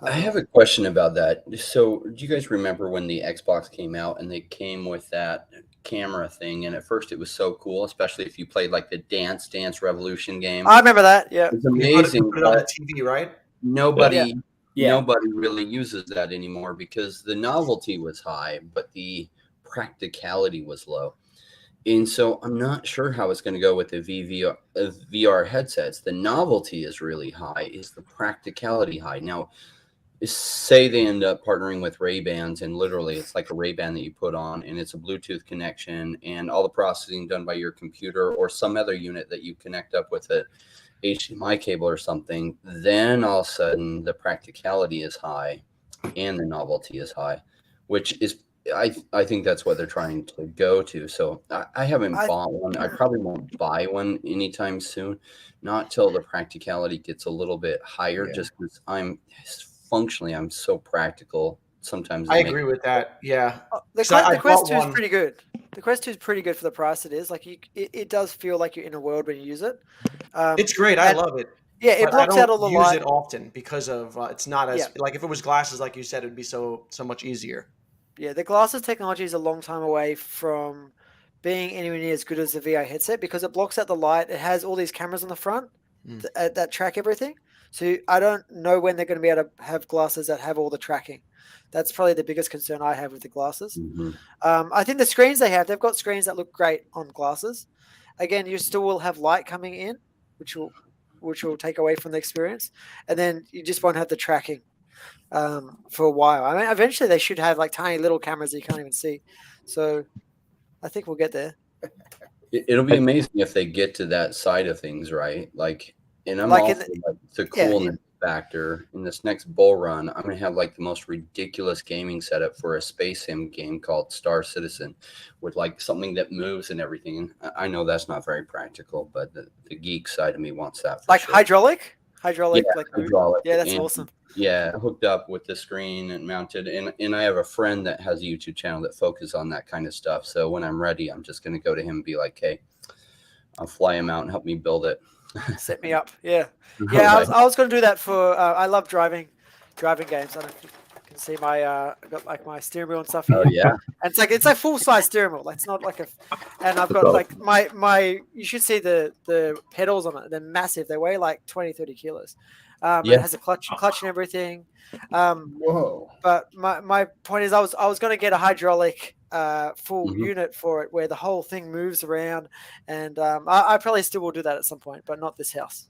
I have a question about that. So, do you guys remember when the Xbox came out and they came with that camera thing? And at first, it was so cool, especially if you played like the Dance Revolution game. I remember that. Yeah, It's amazing. You put it on the TV, right? Nobody Yeah. really uses that anymore because the novelty was high, but the practicality was low. And so I'm not sure how it's going to go with the VR headsets. The novelty is really high. Is the practicality high? Now, say they end up partnering with Ray-Bans, and literally it's like a Ray-Ban that you put on, and it's a Bluetooth connection, and all the processing done by your computer or some other unit that you connect up with a HDMI cable or something. Then all of a sudden the practicality is high and the novelty is high, which is I think that's what they're trying to go to. So I haven't bought one. I probably won't buy one anytime soon, not till the practicality gets a little bit higher, just because I'm so practical. Sometimes I agree with that. Yeah. The Quest 2 is pretty good. The Quest 2 is pretty good for the price it is. Like it does feel like you're in a world when you use it. It's great. I love it. Yeah, it blocks out all the light. I don't use it often because of it's not as like if it was glasses, like you said, it'd be so much easier. Yeah, the glasses technology is a long time away from being anywhere near as good as the VR headset because it blocks out the light. It has all these cameras on the front that track everything. So I don't know when they're going to be able to have glasses that have all the tracking. That's probably the biggest concern I have with the glasses. I think the screens they've got screens that look great on glasses. Again, you still will have light coming in, which will take away from the experience, and then you just won't have the tracking for a while. I mean, eventually they should have like tiny little cameras that you can't even see. So I think we'll get there. It'll be amazing if they get to that side of things, right? Like, and I'm also like the coolness factor in this next bull run. I'm gonna have like the most ridiculous gaming setup for a space sim game called Star Citizen, with like something that moves and everything. I know that's not very practical, but the geek side of me wants that. Like sure. hydraulic, hydraulic. Yeah, that's awesome. Yeah, hooked up with the screen and mounted. And I have a friend that has a YouTube channel that focuses on that kind of stuff. So when I'm ready, I'm just going to go to him and be like, hey, I'll fly him out and help me build it. Set me up. Yeah. Yeah, right. I was going to do that for, I love driving games. I don't know if you can see I got like my steering wheel and stuff here. Oh, yeah. And it's like full-size steering wheel. It's not like and I've got like my you should see the pedals on it. They're massive. They weigh like 20, 30 kilos. It has a clutch and everything. Whoa! But my point is, I was going to get a hydraulic full unit for it, where the whole thing moves around, and I probably still will do that at some point, but not this house.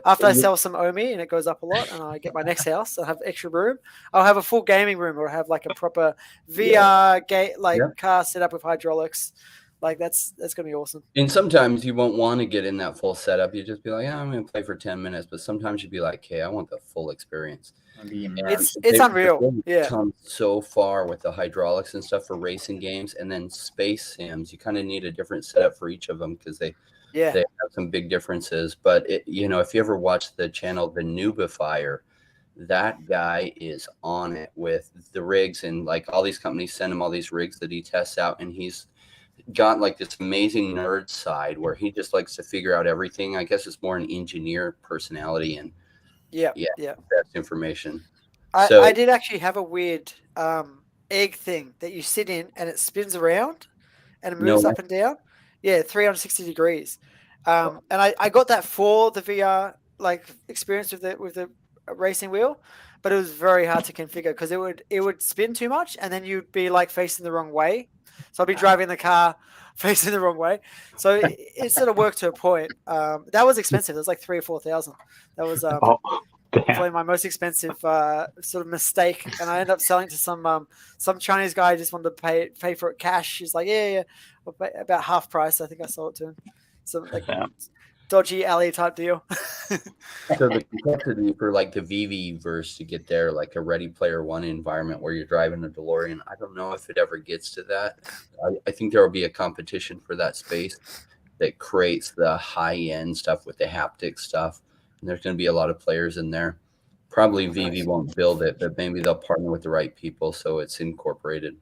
After I sell some OMI and it goes up a lot, and I get my next house, I have extra room. I'll have a full gaming room, or have like a proper VR car set up with hydraulics. Like that's gonna be awesome. And sometimes you won't want to get in that full setup. You just be like, I'm gonna play for 10 minutes. But sometimes you'd be like, hey, I want the full experience. It's unreal. Yeah, come so far with the hydraulics and stuff for racing games, and then space sims. You kind of need a different setup for each of them because they have some big differences. But if you ever watch the channel The Noobifier, that guy is on it with the rigs, and like all these companies send him all these rigs that he tests out, and he's got like this amazing nerd side where he just likes to figure out everything. I guess it's more an engineer personality, and that's information. I did actually have a weird egg thing that you sit in and it spins around and it moves up and down. Yeah, 360 degrees. And I got that for the VR experience with the racing wheel, but it was very hard to configure because it would spin too much, and then you'd be like facing the wrong way. So I'd be driving the car facing the wrong way. So it sort of worked to a point. That was expensive. It was like 3,000 or 4,000. That was probably my most expensive sort of mistake. And I ended up selling to some Chinese guy who just wanted to pay for it cash. He's like, yeah, about half price. I think I sold it to him. So dodgy alley type deal. So the complexity for like the VV verse to get there, like a Ready Player One environment where you're driving a DeLorean, I don't know if it ever gets to that. I think there will be a competition for that space that creates the high end stuff with the haptic stuff. And there's going to be a lot of players in there. Probably VV won't build it, but maybe they'll partner with the right people so it's incorporated.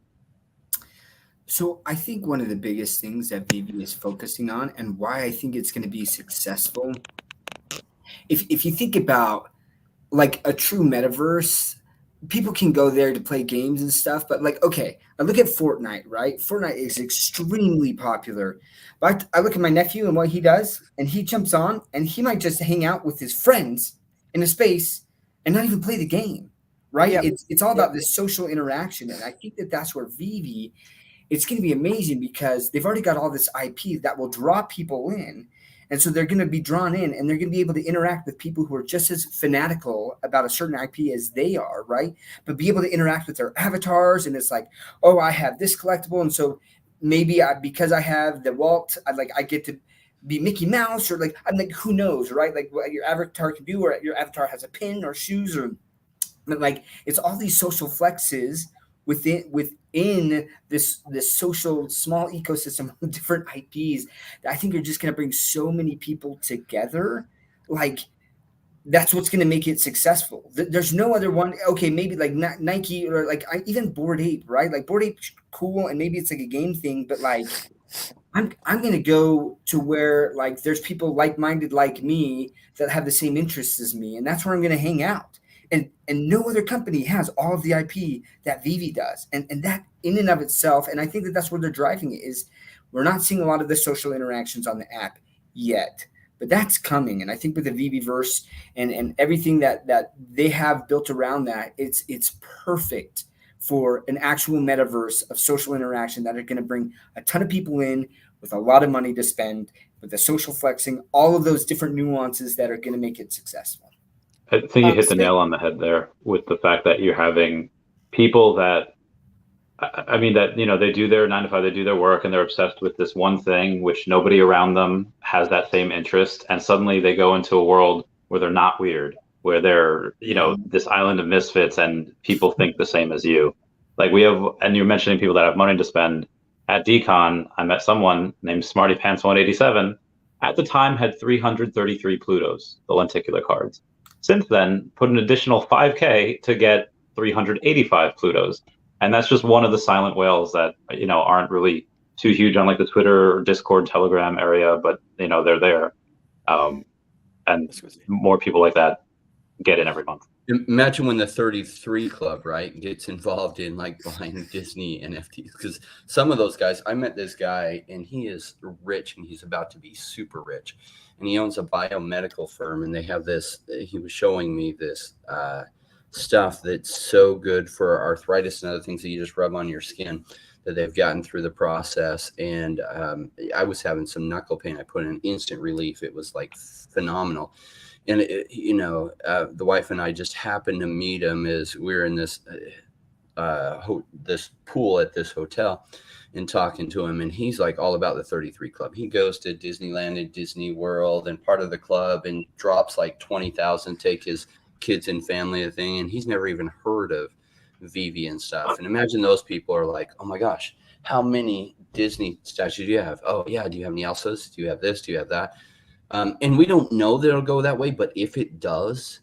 So I think one of the biggest things that VV is focusing on, and why I think it's going to be successful, if you think about like a true metaverse, people can go there to play games and stuff, but like, okay, I look at Fortnite, right? Fortnite is extremely popular. But I look at my nephew and what he does, and he jumps on and he might just hang out with his friends in a space and not even play the game, right? Yep. It's all about this social interaction. And I think that that's where VV, it's going to be amazing because they've already got all this IP that will draw people in. And so they're going to be drawn in and they're going to be able to interact with people who are just as fanatical about a certain IP as they are, right? But be able to interact with their avatars. And it's like, oh, I have this collectible. And so maybe because I have the Walt, I get to be Mickey Mouse, or like, I'm like, who knows, right? Like what your avatar can do, or your avatar has a pin or shoes, or but like, it's all these social flexes within this social small ecosystem of different IPs that I think are just going to bring so many people together. Like, that's what's going to make it successful. There's no other one. Okay, maybe like Nike, or like even Bored Ape, right? Like Bored Ape's cool, and maybe it's like a game thing, but like I'm going to go to where like there's people like-minded like me that have the same interests as me, and that's where I'm going to hang out. And no other company has all of the IP that VV does. And that in and of itself, and I think that that's where they're driving it, is we're not seeing a lot of the social interactions on the app yet, but that's coming. And I think with the VV verse and everything that they have built around that, it's perfect for an actual metaverse of social interaction that are going to bring a ton of people in with a lot of money to spend, with the social flexing, all of those different nuances that are going to make it successful. I think you hit the nail on the head there with the fact that you're having people that, I mean, that, they do their 9 to 5, they do their work, and they're obsessed with this one thing, which nobody around them has that same interest. And suddenly they go into a world where they're not weird, where they're, this island of misfits, and people think the same as you. Like and you're mentioning people that have money to spend. At DCon, I met someone named Smarty Pants 187. At the time, had 333 Plutos, the lenticular cards. Since then, put an additional 5K to get 385 Plutos. And that's just one of the silent whales that, aren't really too huge on like the Twitter or Discord, Telegram area, but, they're there. And more people like that get in every month. Imagine when the 33 Club, right, gets involved in like buying Disney NFTs. Because some of those guys, I met this guy and he is rich and he's about to be super rich. And he owns a biomedical firm, and they have this, he was showing me this stuff that's so good for arthritis and other things that you just rub on your skin, that they've gotten through the process. And I was having some knuckle pain. I put in instant relief. It was like phenomenal. And, the wife and I just happened to meet him as we were in this this pool at this hotel and talking to him. And he's like all about the 33 Club. He goes to Disneyland and Disney World and part of the club and drops like 20,000, take his kids and family a thing. And he's never even heard of VV and stuff. And imagine those people are like, oh my gosh, how many Disney statues do you have? Oh yeah. Do you have any Elsas? Do you have this? Do you have that? And we don't know that it'll go that way, but if it does,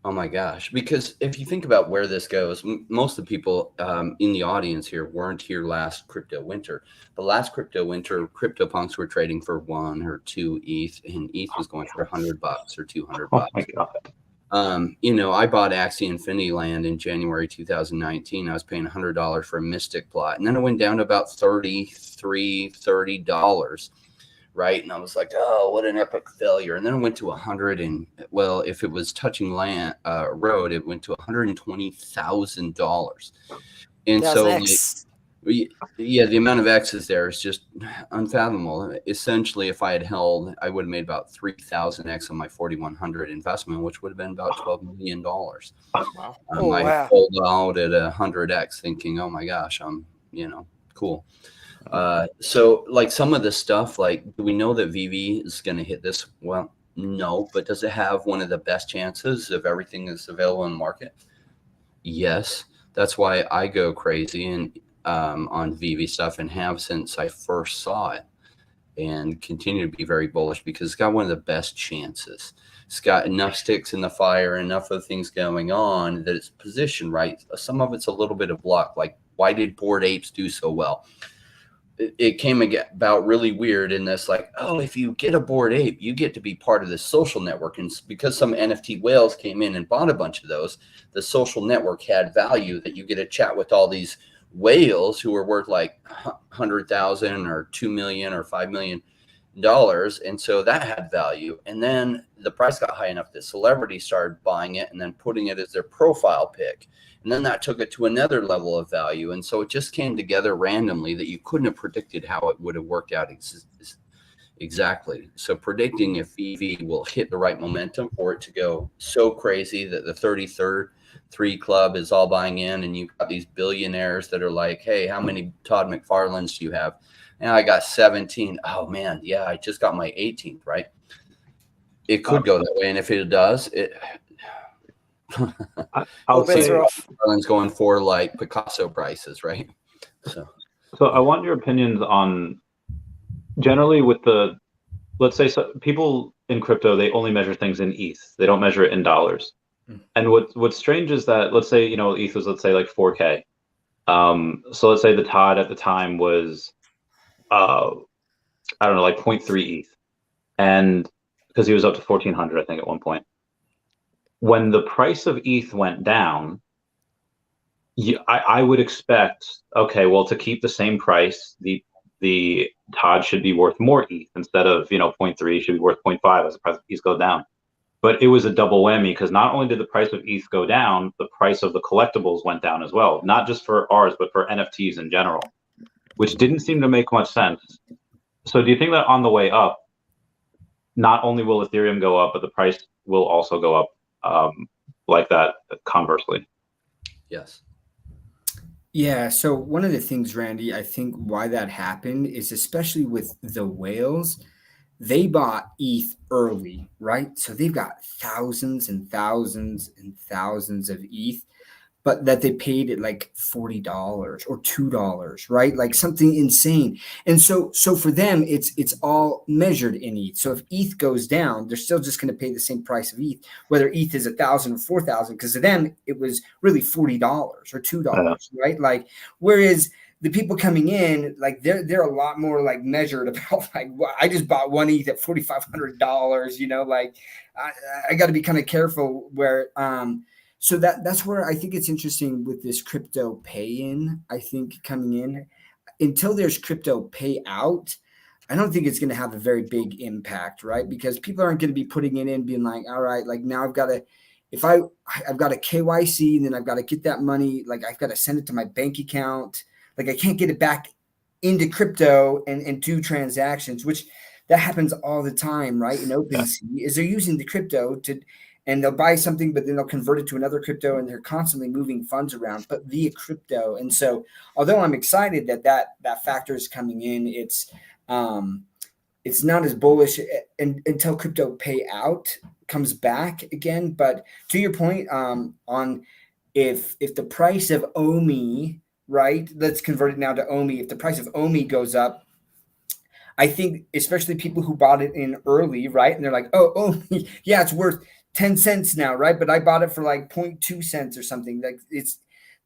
oh my gosh, because if you think about where this goes, most of the people in the audience here weren't here last crypto winter. The last crypto winter, CryptoPunks were trading for 1 or 2 ETH, and ETH was going for $100 or $200. Oh my God. I bought Axie Infinity Land in January 2019. I was paying $100 for a Mystic plot, and then it went down to about $30. Right. And I was like, oh, what an epic failure. And then it went to 100. And well, if it was touching land road, it went to $120,000. And so, the amount of X's there is just unfathomable. Essentially, if I had held, I would have made about 3,000 X on my 4,100 investment, which would have been about $12 million. Wow. I pulled out at 100X thinking, oh my gosh, I'm, Cool. So like some of the stuff, like, do we know that VV is going to hit this? Well, no, but does it have one of the best chances of everything that's available in the market? Yes. That's why I go crazy and on VV stuff, and have since I first saw it, and continue to be very bullish because it's got one of the best chances. It's got enough sticks in the fire, enough of things going on that it's positioned right. Some of it's a little bit of luck. Like, why did Bored Apes do so well? It came about really weird in this, like, oh, if you get a Bored Ape, you get to be part of this social network. And because some NFT whales came in and bought a bunch of those, the social network had value that you get to chat with all these whales who are worth like 100,000 or 2 million or $5 million. And so that had value. And then the price got high enough that celebrities started buying it and then putting it as their profile pic. And then that took it to another level of value. And so it just came together randomly that you couldn't have predicted how it would have worked out exactly. So predicting if EV will hit the right momentum for it to go so crazy that the 33 club is all buying in, and you've got these billionaires that are like, hey, how many Todd McFarlanes do you have? And I got 17. Oh man, yeah, I just got my 18th, right? It could go that way. And if it does, I'll say McFarlane's going for like Picasso prices, right? So I want your opinions on generally with the, let's say, so people in crypto, they only measure things in ETH. They don't measure it in dollars. And what's strange is that, let's say, ETH was, let's say, like 4K. So let's say the Todd at the time was, I don't know, like 0.3 ETH. And because he was up to 1,400, I think, at one point. When the price of ETH went down, I would expect, okay, well, to keep the same price, the Todd should be worth more ETH instead of, 0.3, should be worth 0.5 as the price of ETH go down. But it was a double whammy because not only did the price of ETH go down, the price of the collectibles went down as well, not just for ours, but for NFTs in general, which didn't seem to make much sense. So do you think that on the way up, not only will Ethereum go up, but the price will also go up like that conversely? Yes. Yeah. So one of the things, Randy, I think why that happened is, especially with the whales, they bought ETH early, right? So they've got thousands and thousands and thousands of ETH, but that they paid at like $40 or $2, right? Like something insane. And so for them, it's all measured in ETH. So if ETH goes down, they're still just going to pay the same price of ETH, whether ETH is 1,000 or 4,000, because to them it was really $40 or $2, right? Like, whereas the people coming in, like they're a lot more like measured about, like, well, I just bought one ETH at $4,500, like I got to be kind of careful where, so that's where I think it's interesting with this crypto pay-in, I think, coming in. Until there's crypto pay out, I don't think it's going to have a very big impact, right? Because people aren't going to be putting it in being like, all right, like now I've got to, if I've got a KYC, and then I've got to get that money, like I've got to send it to my bank account. Like I can't get it back into crypto and do transactions, which that happens all the time, right? In OpenSea, is they're using the crypto to, and they'll buy something, but then they'll convert it to another crypto, and they're constantly moving funds around, but via crypto. And so, although I'm excited that factor is coming in, it's not as bullish until crypto pay out comes back again. But to your point, on if the price of OMI, right? Let's convert it now to OMI. If the price of OMI goes up, I think especially people who bought it in early, right? And they're like, oh, OMI, yeah, it's worth 10 cents now, right? But I bought it for like 0.2 cents or something. Like this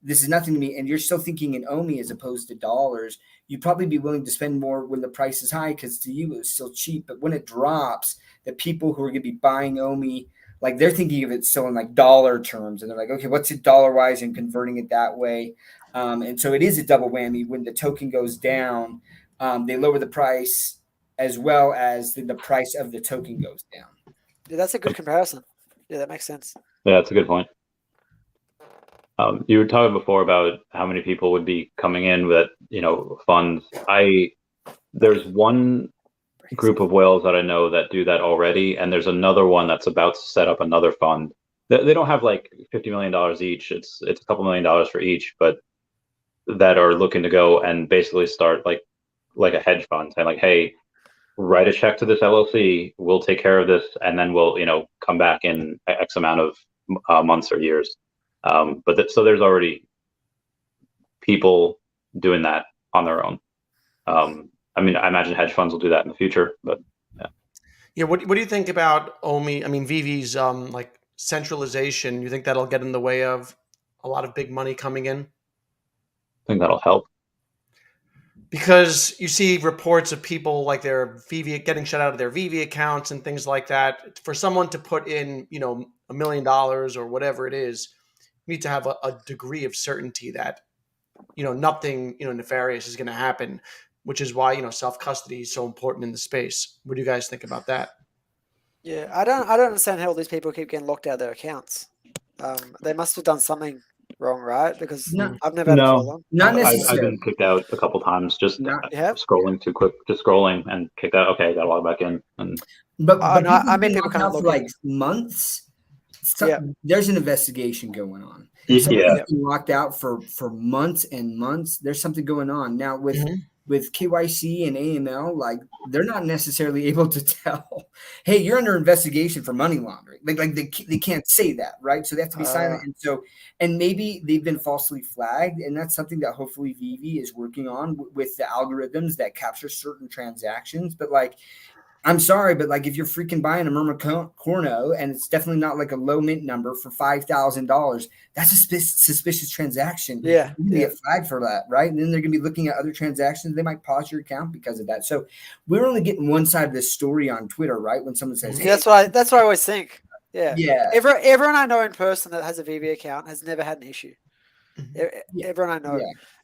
is nothing to me. And you're still thinking in OMI as opposed to dollars. You'd probably be willing to spend more when the price is high, because to you it's still cheap. But when it drops, the people who are going to be buying OMI, like they're thinking of it still in like dollar terms, and they're like, okay, what's it dollar wise, and converting it that way. And so it is a double whammy. When the token goes down, they lower the price as well as the price of the token goes down. Yeah, that's a good comparison. Yeah, that makes sense. Yeah, that's a good point. You were talking before about how many people would be coming in with, funds. There's one group of whales that I know that do that already, and there's another one that's about to set up another fund. They don't have like $50 million each. It's a couple $1 million for each, but that are looking to go and basically start like a hedge fund, saying like, hey, write a check to this LLC, we'll take care of this, and then we'll come back in X amount of months or years. So there's already people doing that on their own. I mean, I imagine hedge funds will do that in the future, but yeah. Yeah. What do you think about OMI? I mean, Vivi's like centralization. You think that'll get in the way of a lot of big money coming in? I think that'll help. Because you see reports of people like their Vivi getting shut out of their Vivi accounts and things like that. For someone to put in, $1 million or whatever it is, you need to have a degree of certainty that, nothing, nefarious is going to happen, which is why, self-custody is so important in the space. What do you guys think about that? Yeah, I don't understand how all these people keep getting locked out of their accounts. They must have done something wrong, right? Because I've never had a problem. Not I've necessarily. been kicked out a couple times, just Yeah. scrolling too quick, just scrolling and kicked out. Okay, got to log back in. And But no, I mean people kind of for like months. There's an investigation going on. Somebody's been locked out for months and months. There's something going on now with KYC and AML. Like they're not necessarily able to tell, hey, you're under investigation for money laundering. Like they can't say that, right? So they have to be silent. And maybe they've been falsely flagged, and that's something that hopefully Vivi is working on with the algorithms that capture certain transactions. But like, I'm sorry, but like if you're freaking buying a Murmur-Corno and it's definitely not like a low mint number for $5,000, that's a suspicious transaction. Yeah. You're gonna get flagged for that, right? And then they're gonna be looking at other transactions. They might pause your account because of that. So we're only getting one side of this story on Twitter, right? When someone says, hey, that's what I always think. Yeah. Yeah. Everyone I know in person that has a VV account has never had an issue. Everyone I know.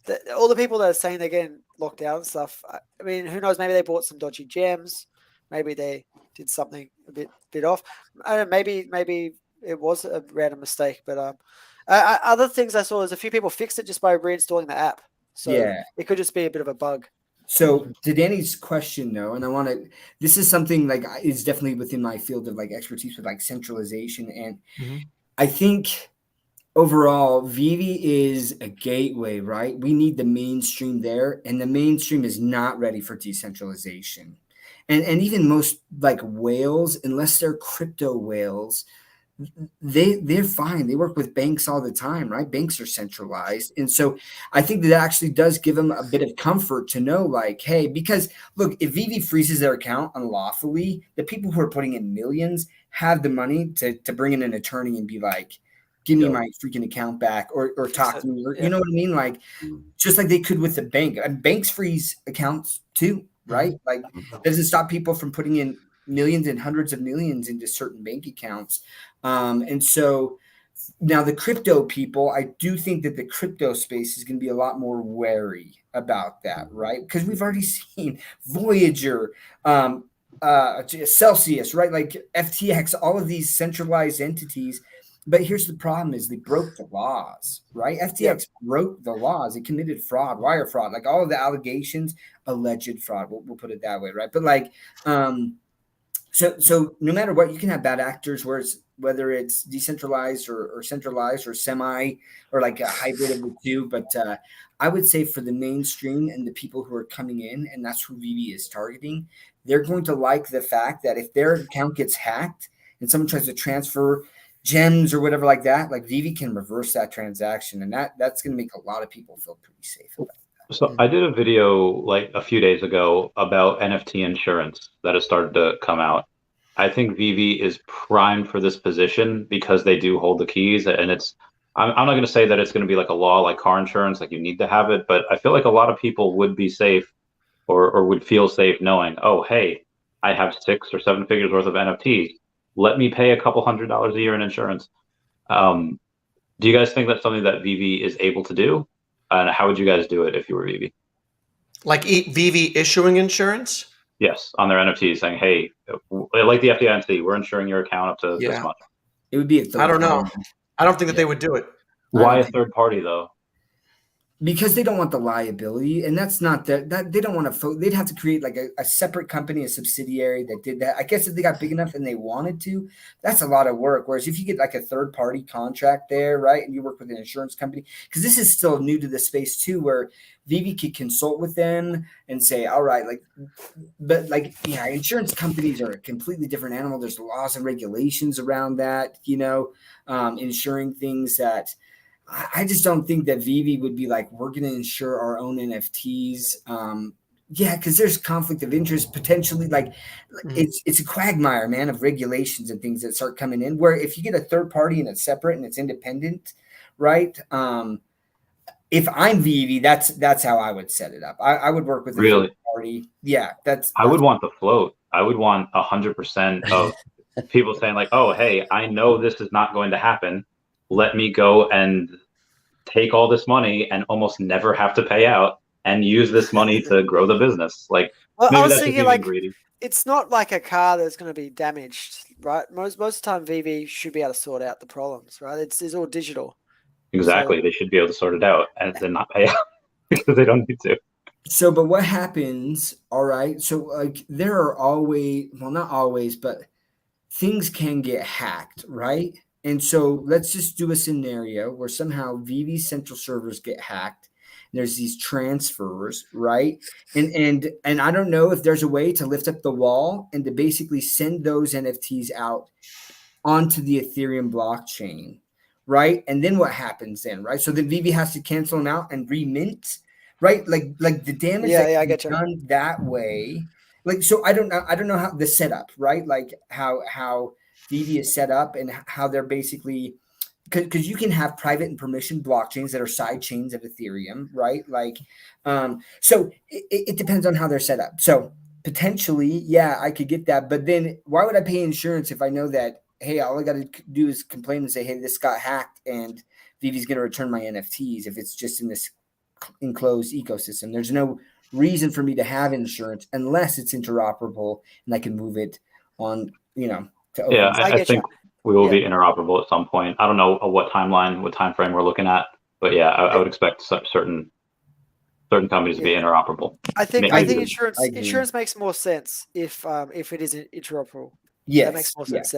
Yeah. All the people that are saying they're getting locked out and stuff. I mean, who knows? Maybe they bought some dodgy gems. Maybe they did something a bit off. I don't know, maybe it was a random mistake. But other things I saw is a few people fixed it just by reinstalling the app. So it could just be a bit of a bug. So to Danny's question though, and this is something like is definitely within my field of like expertise with like centralization. And I think overall Vivi is a gateway, right? We need the mainstream there, and the mainstream is not ready for decentralization. And even most like whales, unless they're crypto whales, they're fine. They work with banks all the time, right? Banks are centralized. And so I think that actually does give them a bit of comfort to know like, hey, because look, if Vivi freezes their account unlawfully, the people who are putting in millions have the money to bring in an attorney and be like, give me my freaking account back or talk to me. Or, you know what I mean? Like just like they could with the bank. And banks freeze accounts too. Right? Like it doesn't stop people from putting in millions and hundreds of millions into certain bank accounts. And so now the crypto people, I do think that the crypto space is going to be a lot more wary about that, right? Because we've already seen Voyager, Celsius, right? Like FTX, all of these centralized entities. But here's the problem is they broke the laws, right? FTX broke the laws. It committed fraud, wire fraud, like all of the allegations, alleged fraud. We'll put it that way, right? But like, so no matter what, you can have bad actors whether it's decentralized or centralized or semi or like a hybrid of the two. But I would say for the mainstream and the people who are coming in, and that's who Vivi is targeting, they're going to like the fact that if their account gets hacked and someone tries to transfer gems or whatever like that, like Vivi can reverse that transaction, and that's going to make a lot of people feel pretty safe about that. So I did a video like a few days ago about NFT insurance that has started to come out. I think Vivi is primed for this position because they do hold the keys, and I'm not going to say that it's going to be like a law like car insurance, like you need to have it, but I feel like a lot of people would be safe or would feel safe knowing, oh, hey, I have 6 or 7 figures worth of NFTs. Let me pay a couple $100s a year in insurance. Do you guys think that's something that Vivi is able to do? And how would you guys do it if you were Vivi? Like Vivi issuing insurance? Yes, on their NFTs, saying, hey, like the FDIC, we're insuring your account up to this much. It would be a third I don't know. party. I don't think that they would do it. Why a third party, though? because they don't want the liability, and that's not that they don't want to. They'd have to create like a separate company, a subsidiary that did that. I guess if they got big enough and they wanted to, that's a lot of work. Whereas if you get like a third party contract there, right, and you work with an insurance company, because this is still new to the space too, where Veve could consult with them and say, all right, like, but like, yeah, insurance companies are a completely different animal. There's laws and regulations around that, insuring things that. I just don't think that Veve would be like, we're going to insure our own NFTs. Because there's conflict of interest potentially. Like, it's a quagmire, man, of regulations and things that start coming in. Where if you get a third party and it's separate and it's independent, right? If I'm Veve, that's how I would set it up. I would work with a third party. Yeah, I would want the float. I would want 100% of people saying like, "Oh, hey, I know this is not going to happen. Let me go and take all this money and almost never have to pay out and use this money to grow the business." Like, well, maybe I was that's thinking just like, greedy. It's not like a car that's going to be damaged, right? Most of the time, Veve should be able to sort out the problems, right? It's all digital. Exactly. So, they should be able to sort it out and then not pay out because they don't need to. So, but what happens? All right. So, like, there are always, well, not always, but things can get hacked, right? And so let's just do a scenario where somehow Veve central servers get hacked. And there's these transfers, right? And I don't know if there's a way to lift up the wall and to basically send those NFTs out onto the Ethereum blockchain, right? And then what happens then, right? So then Veve has to cancel them out and remint, right? Like the damage I get you. done that way. Like, so I don't know how the setup, right? Like how Veve is set up and how they're basically, because you can have private and permission blockchains that are side chains of Ethereum, right? Like, so it depends on how they're set up. So potentially, yeah, I could get that, but then why would I pay insurance if I know that, hey, all I got to do is complain and say, hey, this got hacked and Veve's going to return my NFTs if it's just in this enclosed ecosystem? There's no reason for me to have insurance unless it's interoperable and I can move it on, to open. Yeah, I think we will be interoperable at some point. I don't know what timeline, what time frame we're looking at, but yeah, I would expect certain companies to be interoperable. I think insurance makes more sense if it is interoperable. Yes, that makes more sense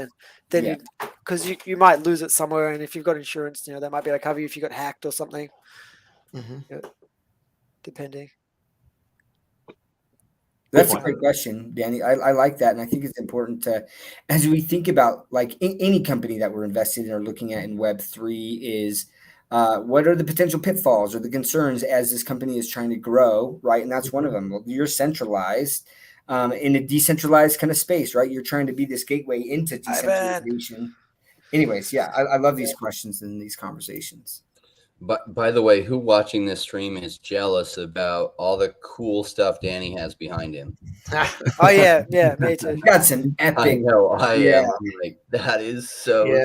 then because you might lose it somewhere, and if you've got insurance, they might be able to cover you if you got hacked or something. Depending. That's a great question, Danny. I like that. And I think it's important to, as we think about like any company that we're invested in or looking at in Web3 is what are the potential pitfalls or the concerns as this company is trying to grow, right? And that's one of them. Well, you're centralized in a decentralized kind of space, right? You're trying to be this gateway into decentralization. Anyways, I love these questions and these conversations. But by the way, who watching this stream is jealous about all the cool stuff Danny has behind him? Oh yeah, me too. That's an epic. I know. I am like, that is so. Yeah,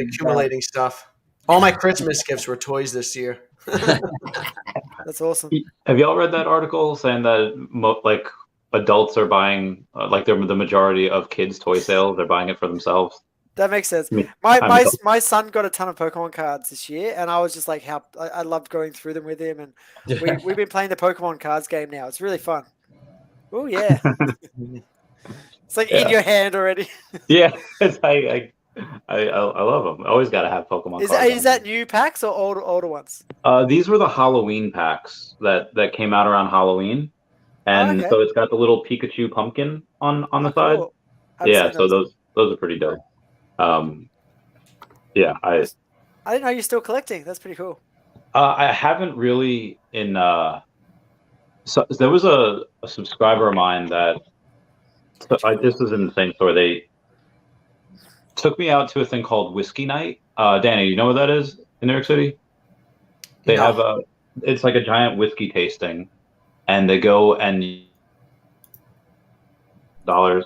accumulating stuff. All my Christmas gifts were toys this year. That's awesome. Have y'all read that article saying that like adults are buying like the majority of kids' toy sales, they're buying it for themselves? That makes sense. My son got a ton of Pokemon cards this year, and I was just like, I loved going through them with him, and we've been playing the Pokemon cards game now. It's really fun. Oh yeah, it's like in your hand already. Yeah, I love them. I always got to have Pokemon cards. Is that new packs or older ones? These were the Halloween packs that came out around Halloween, and so it's got the little Pikachu pumpkin on the side. Cool. Yeah, so those are pretty dope. I didn't know you're still collecting. That's pretty cool. I haven't really so there was a subscriber of mine that this is in the same store. They took me out to a thing called Whiskey Night. Danny, you know what that is in New York City? They have it's like a giant whiskey tasting, and they go and $,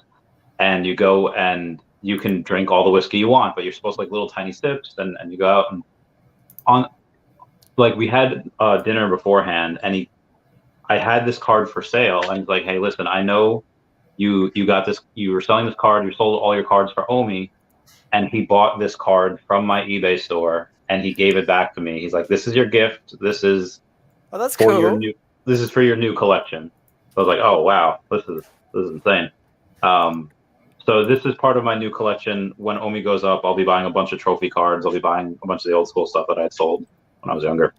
and you go and you can drink all the whiskey you want, but you're supposed to like little tiny sips, and you go out and like we had dinner beforehand, and I had this card for sale, and he's like, hey, listen, I know you got this, you were selling this card, you sold all your cards for OMI, and he bought this card from my eBay store, and he gave it back to me. He's like, "This is your gift. This is Oh, that's for cool. your new. This is for your new collection." I was like, "Oh wow, this is insane." So this is part of my new collection. When OMI goes up, I'll be buying a bunch of trophy cards. I'll be buying a bunch of the old school stuff that I had sold when I was younger.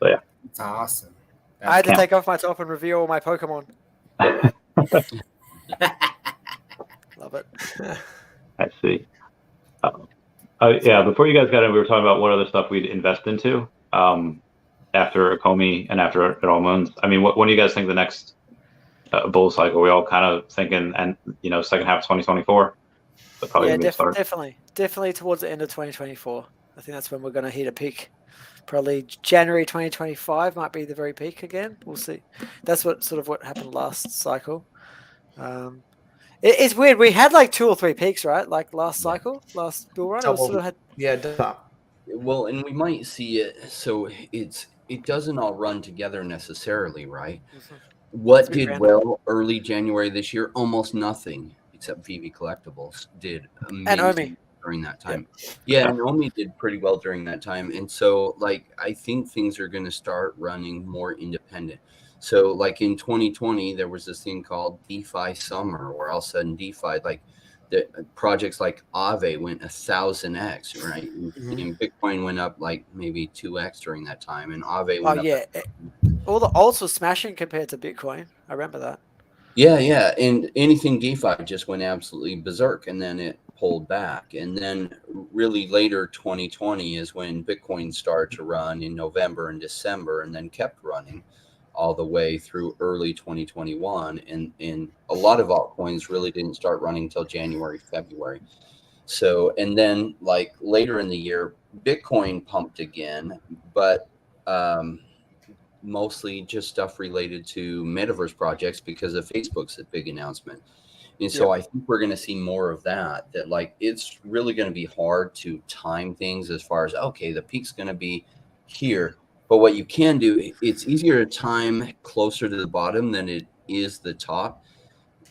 So yeah, It's awesome. I had to Camp. take off my top and reveal all my Pokemon. Love it. I see. Yeah, before you guys got in, we were talking about what other stuff we'd invest into after Akomi and after it all moons. I mean, when do you guys think the next bull cycle? We all kind of thinking, and second half of 2024. But probably Yeah, gonna be a start. definitely towards the end of 2024. I think that's when we're going to hit a peak. Probably January 2025 might be the very peak again. We'll see. That's what happened last cycle. It's weird. We had like 2 or 3 peaks, right? Like last cycle, last bull run. It was sort of had. Yeah. Well, and we might see it. So it doesn't all run together necessarily, right? Mhm. What It's been did random. well early January this year? Almost nothing, except Veve Collectibles did And amazing OMI. during that time. Yeah, and OMI did pretty well during that time. And so, like, I think things are going to start running more independent. So, like in 2020, there was this thing called DeFi Summer, where all of a sudden DeFi, like the projects like Aave went 1,000x, right? And Bitcoin went up like maybe 2x during that time, and Aave Oh went up. yeah, all the alts were smashing compared to Bitcoin. I remember that. Yeah, and anything DeFi just went absolutely berserk, and then it pulled back. And then really later 2020 is when Bitcoin started to run in November and December, and then kept running all the way through early 2021. And a lot of altcoins really didn't start running until January, February. So, and then like later in the year, Bitcoin pumped again, but mostly just stuff related to metaverse projects because of Facebook's big announcement. And so I think we're going to see more of that like it's really going to be hard to time things as far as, okay, the peak's going to be here. But what you can do, it's easier to time closer to the bottom than it is the top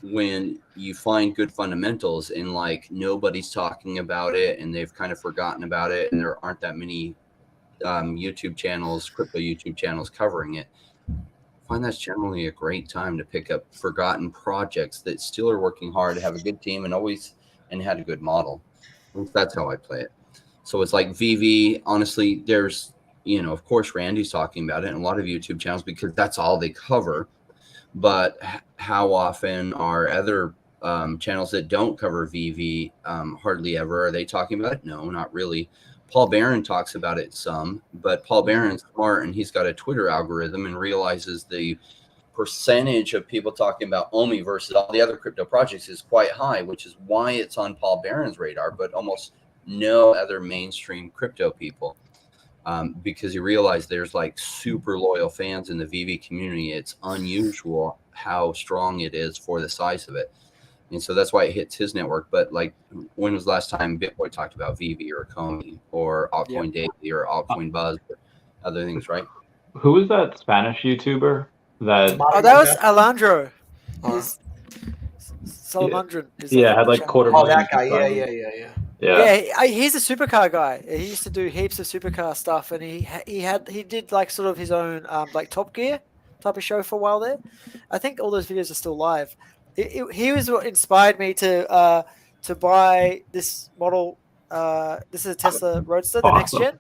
when you find good fundamentals and like nobody's talking about it and they've kind of forgotten about it and there aren't that many YouTube channels, crypto YouTube channels covering it. I find that's generally a great time to pick up forgotten projects that still are working hard, have a good team, and had a good model. That's how I play it. So it's like Veve. Honestly, there's, of course, Randy's talking about it in a lot of YouTube channels because that's all they cover. But how often are other channels that don't cover Veve hardly ever? Are they talking about it? No, not really. Paul Barron talks about it some, but Paul Barron's smart and he's got a Twitter algorithm and realizes the percentage of people talking about OMI versus all the other crypto projects is quite high, which is why it's on Paul Barron's radar, but almost no other mainstream crypto people. Because you realize there's like super loyal fans in the Veve community. It's unusual how strong it is for the size of it. And so that's why it hits his network. But like, when was the last time Bitboy talked about Veve or Akomi or Altcoin Daily or Altcoin Buzz or other things, right? Who is that Spanish YouTuber that? Oh, that was Alejandro. He's Salamandran. Yeah, had like $250,000. Oh, that guy. Yeah. Yeah, he's a supercar guy. He used to do heaps of supercar stuff, and he did like sort of his own like Top Gear type of show for a while there. I think all those videos are still live. He was what inspired me to buy this model. This is a Tesla Roadster, the next gen.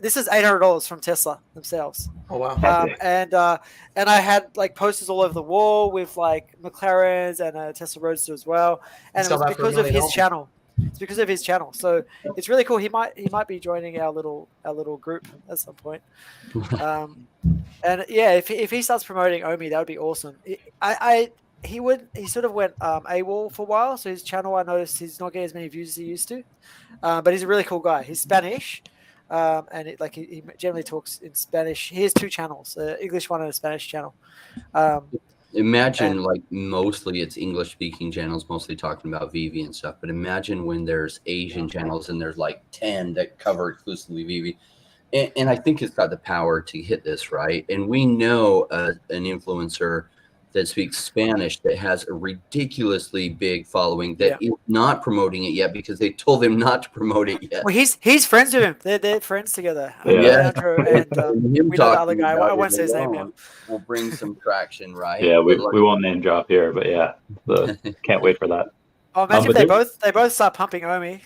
This is $800 from Tesla themselves. Oh wow! And I had like posters all over the wall with like McLarens and a Tesla Roadster as well. And it was because of his channel. It's because of his channel. So it's really cool. He might be joining our little group at some point. And yeah, if he starts promoting OMI, that would be awesome. He sort of went AWOL for a while. So his channel, I noticed he's not getting as many views as he used to. But he's a really cool guy. He's Spanish. And he generally talks in Spanish. He has 2 channels, an English one and a Spanish channel. Imagine like mostly it's English speaking channels, mostly talking about Veve and stuff. But imagine when there's Asian channels and there's like 10 that cover exclusively Veve. And I think it's got the power to hit this, right? And we know an influencer that speaks Spanish that has a ridiculously big following that is not promoting it yet because they told him not to promote it yet. Well, he's friends with him. They're friends together. Yeah. Andrew and him we know the other talking guy. about I won't it say his name now. alone will bring some traction, right? Yeah, we But, won't name drop here, but yeah, can't wait for that. Oh, imagine but if they both start pumping OMI.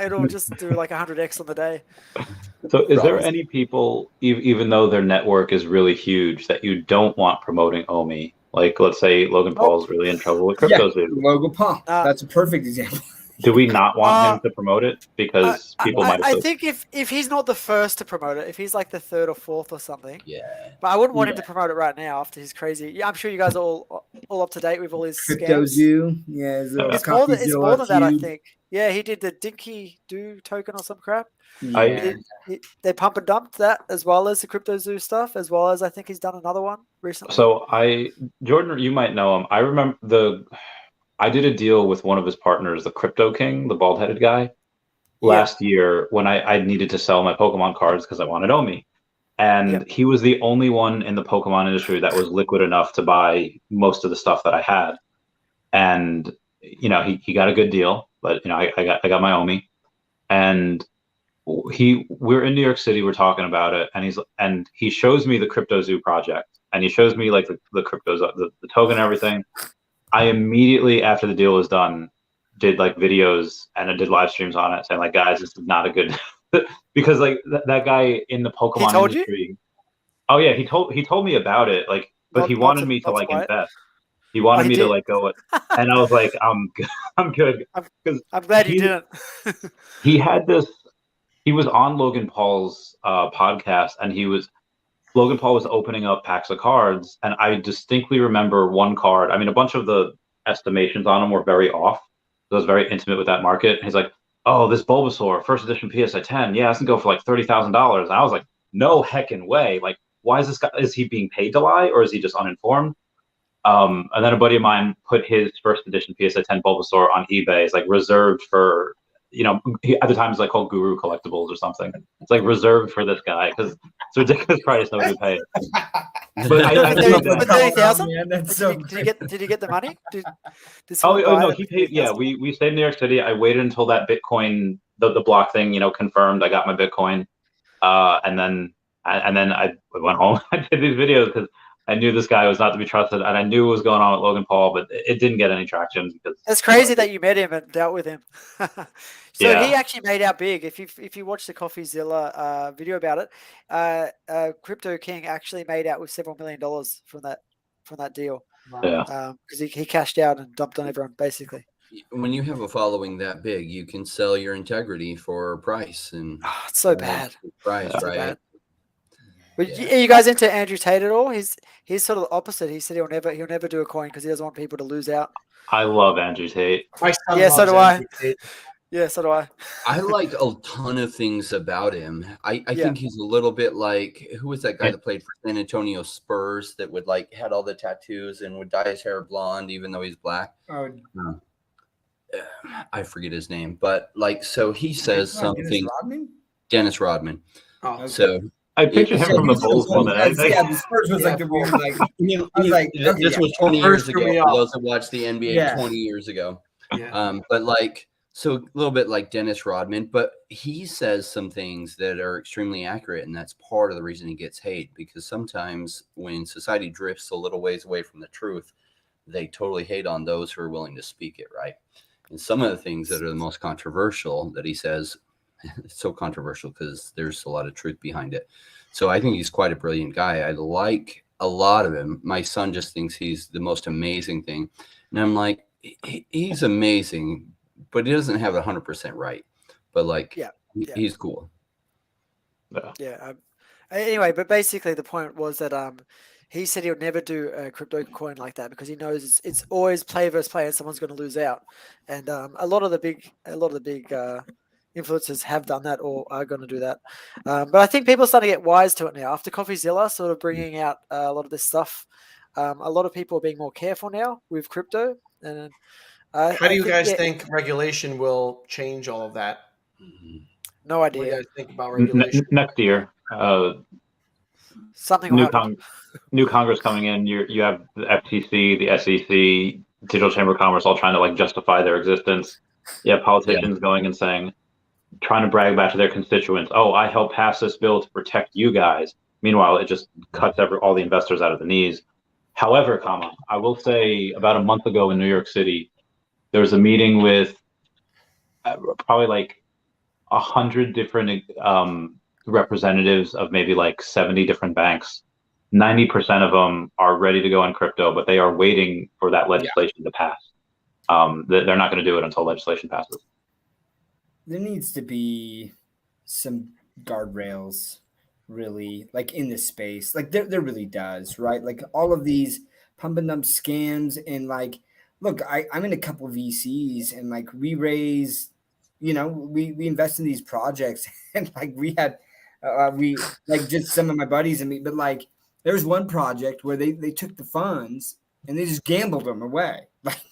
It'll just do like 100x on the day. So is there any people, even though their network is really huge, that you don't want promoting OMI? Like, let's say Logan Paul's really in trouble with cryptos. Logan Paul. That's a perfect example. Do we not want him to promote it because people might? I think if he's not the first to promote it, if he's like the third or fourth or something, yeah. But I wouldn't want him to promote it right now after his crazy. Yeah, I'm sure you guys are all up to date with all his Crypto scams. Zoo, yeah, It's more than that, I think. Yeah, he did the Dinky Do token or some crap. Yeah. They pump and dumped that as well as the Crypto Zoo stuff, as well as I think he's done another one recently. So Jordan, you might know him. I remember I did a deal with one of his partners, the Crypto King, the bald-headed guy, last year when I needed to sell my Pokemon cards because I wanted OMI. And he was the only one in the Pokemon industry that was liquid enough to buy most of the stuff that I had. And, you know, he got a good deal, but, you know, I got my OMI. And we're in New York City, we're talking about it, and he shows me the Crypto Zoo project, and he shows me like the cryptos, the token and everything. I immediately, after the deal was done, did like videos and I did live streams on it saying like, guys, this is not a good because like that guy in the Pokemon industry. You? Oh yeah, he told me about it, like, but he wanted me to like invest. He wanted me to like go, and I was like, I'm good. I'm glad you didn't. He was on Logan Paul's podcast, and Logan Paul was opening up packs of cards, and I distinctly remember one card. I mean, a bunch of the estimations on them were very off. So I was very intimate with that market. And he's like, "Oh, this Bulbasaur, first edition PSA 10, yeah, it's gonna go for like $30,000." And I was like, "No heckin' way! Like, why is this guy? Is he being paid to lie, or is he just uninformed?" And then a buddy of mine put his first edition PSA 10 Bulbasaur on eBay. It's like reserved for, you know, at the time it's like called Guru Collectibles or something. It's like reserved for this guy because it's a ridiculous price nobody would pay. But I think that 30,000. Did he get the money? Oh no, he paid. Yeah, we stayed in New York City. I waited until that Bitcoin, the block thing, you know, confirmed. I got my Bitcoin, and then I went home. I did these videos because I knew this guy was not to be trusted, and I knew what was going on with Logan Paul, but it didn't get any traction because it's crazy that you met him and dealt with him. He actually made out big. If you watch the CoffeeZilla video about it, Crypto King actually made out with several $1 million from that deal. Yeah, because he cashed out and dumped on everyone basically. When you have a following that big, you can sell your integrity for a price, and it's so bad. Price, so right? Bad. But are you guys into Andrew Tate at all? He's sort of the opposite. He said he'll never do a coin because he doesn't want people to lose out. I love Andrew Tate. Yeah, so do I. Yeah, so do I. I like a ton of things about him. I think he's a little bit like, who was that guy that played for San Antonio Spurs that would like had all the tattoos and would dye his hair blonde even though he's black? I forget his name, but like, so he says something. Dennis Rodman. Oh, okay. So I pictured him from the Bulls one. Yeah, the Spurs was like the weird, like, I was like, this was 20 years ago for those that watched the NBA 20 years ago. Yeah. But like, so a little bit like Dennis Rodman, but he says some things that are extremely accurate, and that's part of the reason he gets hate, because sometimes when society drifts a little ways away from the truth, they totally hate on those who are willing to speak it, right? And some of the things that are the most controversial that he says, it's so controversial because there's a lot of truth behind it. So I think he's quite a brilliant guy. I like a lot of him. My son just thinks he's the most amazing thing. And I'm like, he's amazing, but he doesn't have 100% right. But like, he's cool. Yeah. Anyway, but basically the point was that he said he'll never do a crypto coin like that because he knows it's always play versus play and someone's going to lose out. And a lot of the big influencers have done that or are going to do that. But I think people are starting to get wise to it now. After CoffeeZilla sort of bringing out a lot of this stuff, a lot of people are being more careful now with crypto. And how do you guys think regulation will change all of that? No idea. What do you guys think about regulation? Next year. something will happen. New Congress coming in. You have the FTC, the SEC, Digital Chamber of Commerce, all trying to like justify their existence. You have politicians going and saying, trying to brag back to their constituents, "Oh, I helped pass this bill to protect you guys." Meanwhile, it just cuts all the investors out of the knees. However, I will say about a month ago in New York City, there was a meeting with probably like 100 different representatives of maybe like 70 different banks. 90% of them are ready to go on crypto, but they are waiting for that legislation to pass. They're not going to do it until legislation passes. There needs to be some guardrails, really, like in this space. Like there really does, right? Like all of these pump and dump scams, and like, look, I'm in a couple of VCs, and like we raise, we invest in these projects, and like we had, we like just some of my buddies and me, but like there was one project where they took the funds and they just gambled them away. Like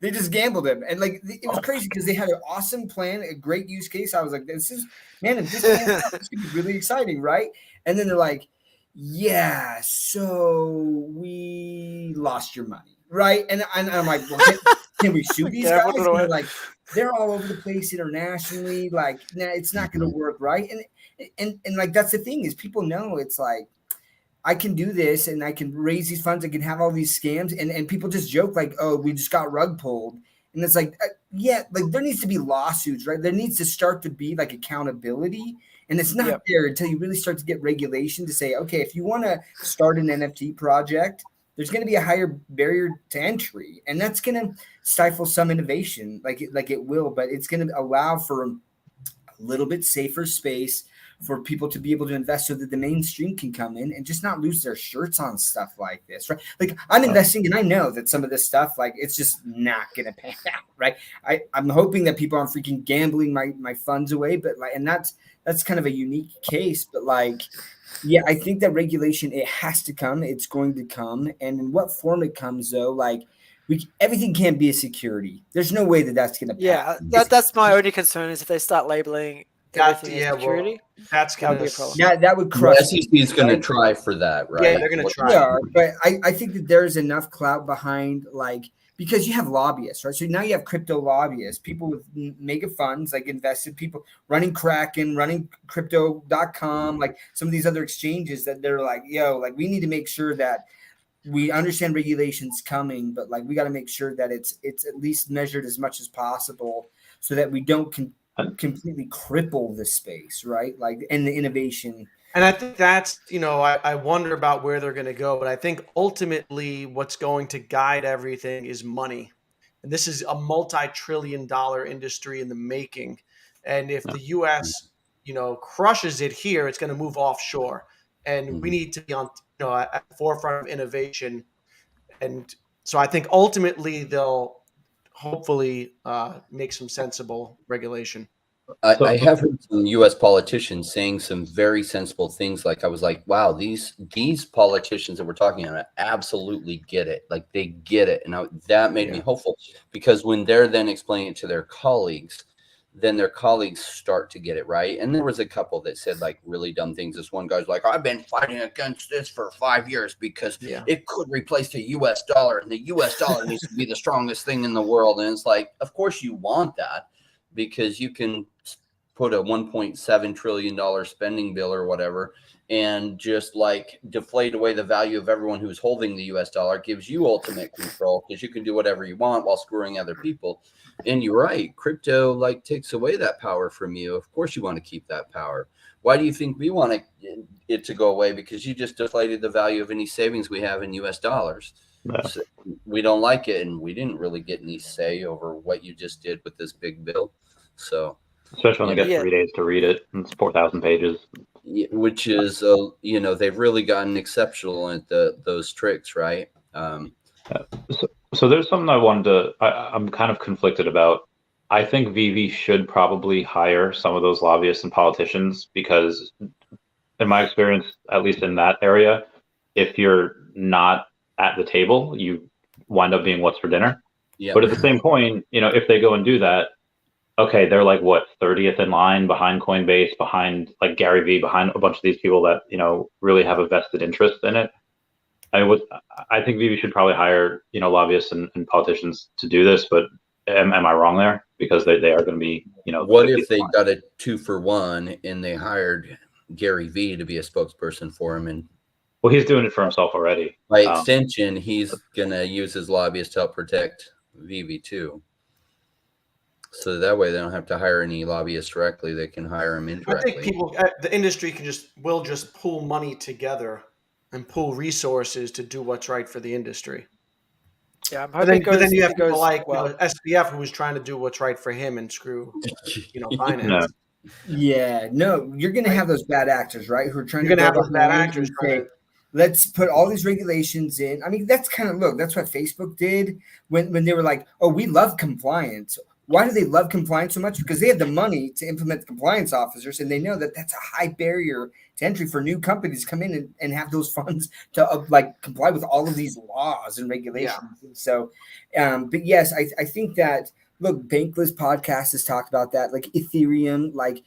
they just gambled them. And like, it was crazy because they had an awesome plan, a great use case. I was like, if this pans out, this could be really exciting, right? And then they're like, yeah, so we lost your money, right? And I'm like, well, can we sue these guys? And they're like, they're all over the place internationally. Like, nah, it's not going to work, right? And like, that's the thing is people know it's like, I can do this and I can raise these funds. I can have all these scams, and people just joke like, "Oh, we just got rug pulled," and it's like, yeah, like there needs to be lawsuits, right? There needs to start to be like accountability, and it's not there until you really start to get regulation to say, okay, if you want to start an NFT project, there's going to be a higher barrier to entry, and that's going to stifle some innovation, like it will, but it's going to allow for a little bit safer space for people to be able to invest so that the mainstream can come in and just not lose their shirts on stuff like this, right? Like I'm investing and I know that some of this stuff, like it's just not going to pan out, right? I'm hoping that people aren't freaking gambling my funds away, but like, and that's kind of a unique case, but like, yeah, I think that regulation, it has to come. It's going to come. And in what form it comes though, like everything can't be a security. There's no way that's going to pass. Yeah, that's my only concern is if they start labeling everything as security. Well, that's going to be a problem. Yeah, that would crush. The SEC is going to try for that, right? Yeah, they're going to try. Yeah, but I think that there's enough clout behind, like, because you have lobbyists, right? So now you have crypto lobbyists, people with mega funds, like invested people running Kraken, running crypto.com, like some of these other exchanges that they're like, yo, like we need to make sure that we understand regulations coming, but like we got to make sure that it's at least measured as much as possible so that we don't completely cripple the space, right? Like, and the innovation. And I think that's, I wonder about where they're going to go, but I think ultimately what's going to guide everything is money. And this is a multi-trillion-dollar industry in the making. And if the U.S., crushes it here, it's going to move offshore. And we need to be on, at the forefront of innovation. And so I think ultimately they'll hopefully make some sensible regulation. I have heard some U.S. politicians saying some very sensible things. Like I was like, wow, these politicians that we're talking about absolutely get it. Like they get it. And that made me hopeful, because when they're then explaining it to their colleagues, then their colleagues start to get it right. And there was a couple that said like really dumb things. This one guy's like, I've been fighting against this for 5 years because it could replace the U.S. dollar, and the U.S. dollar needs to be the strongest thing in the world. And it's like, of course you want that, because you can put a $1.7 trillion spending bill or whatever and just like deflate away the value of everyone who's holding the US dollar. It gives you ultimate control because you can do whatever you want while screwing other people. And you're right, crypto like takes away that power from you. Of course you want to keep that power. Why do you think we want it to go away? Because you just deflated the value of any savings we have in US dollars. Yeah. So we don't like it, and we didn't really get any say over what you just did with this big bill. So especially when they get 3 days to read it, and it's 4,000 pages, which is they've really gotten exceptional at those tricks, right? So there's something I wanted to. I'm kind of conflicted about. I think Veve should probably hire some of those lobbyists and politicians, because in my experience, at least in that area, if you're not at the table, you wind up being what's for dinner. Yeah. But at the same point, if they go and do that, okay, they're like what 30th in line behind Coinbase, behind like Gary Vee, behind a bunch of these people that really have a vested interest in it. I think Vivi should probably hire lobbyists and politicians to do this, but am I wrong there? Because they are going to be What if they got a 2-for-1 and they hired Gary Vee to be a spokesperson for him, and well, he's doing it for himself already. By extension, he's gonna use his lobbyists to help protect Vivi too. So that way they don't have to hire any lobbyists directly. They can hire him indirectly. I think the industry will just pool money together and pool resources to do what's right for the industry. Yeah, I'm hoping but then you have people like SBF who was trying to do what's right for him and screw finance. Yeah, no, you're going to have those bad actors, right? Who are trying to have those bad actors say, let's put all these regulations in. I mean, that's that's what Facebook did when they were like, oh, we love compliance. Why do they love compliance so much? Because they have the money to implement compliance officers, and they know that that's a high barrier to entry for new companies to come in and have those funds to comply with all of these laws and regulations. Yeah. And so, but yes, I think that, look, Bankless Podcast has talked about that, like Ethereum, like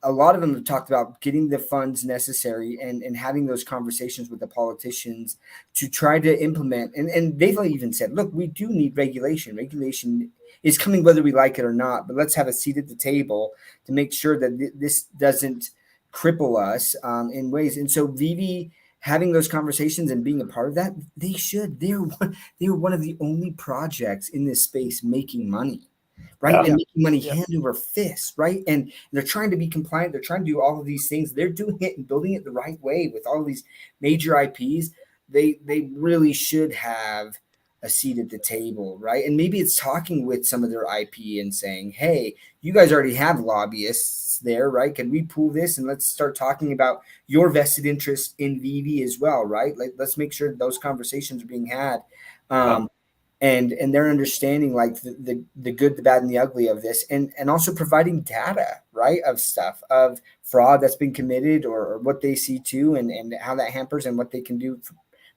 a lot of them have talked about getting the funds necessary and having those conversations with the politicians to try to implement. And they've even said, look, we do need regulation. Regulation is coming whether we like it or not, but let's have a seat at the table to make sure that this doesn't cripple us in ways. And so Vivi having those conversations and being a part of that, they should. They're one of the only projects in this space making money. Right. Yeah. And making money hand over fist. Right. And they're trying to be compliant. They're trying to do all of these things. They're doing it and building it the right way with all of these major IPs. They really should have a seat at the table. Right. And maybe it's talking with some of their IP and saying, hey, you guys already have lobbyists there. Right. Can we pool this and let's start talking about your vested interest in Vivi as well. Right. Like, let's make sure those conversations are being had. And they're understanding like the good, the bad, and the ugly of this, and also providing data, right, of stuff, of fraud that's been committed or what they see too, and how that hampers and what they can do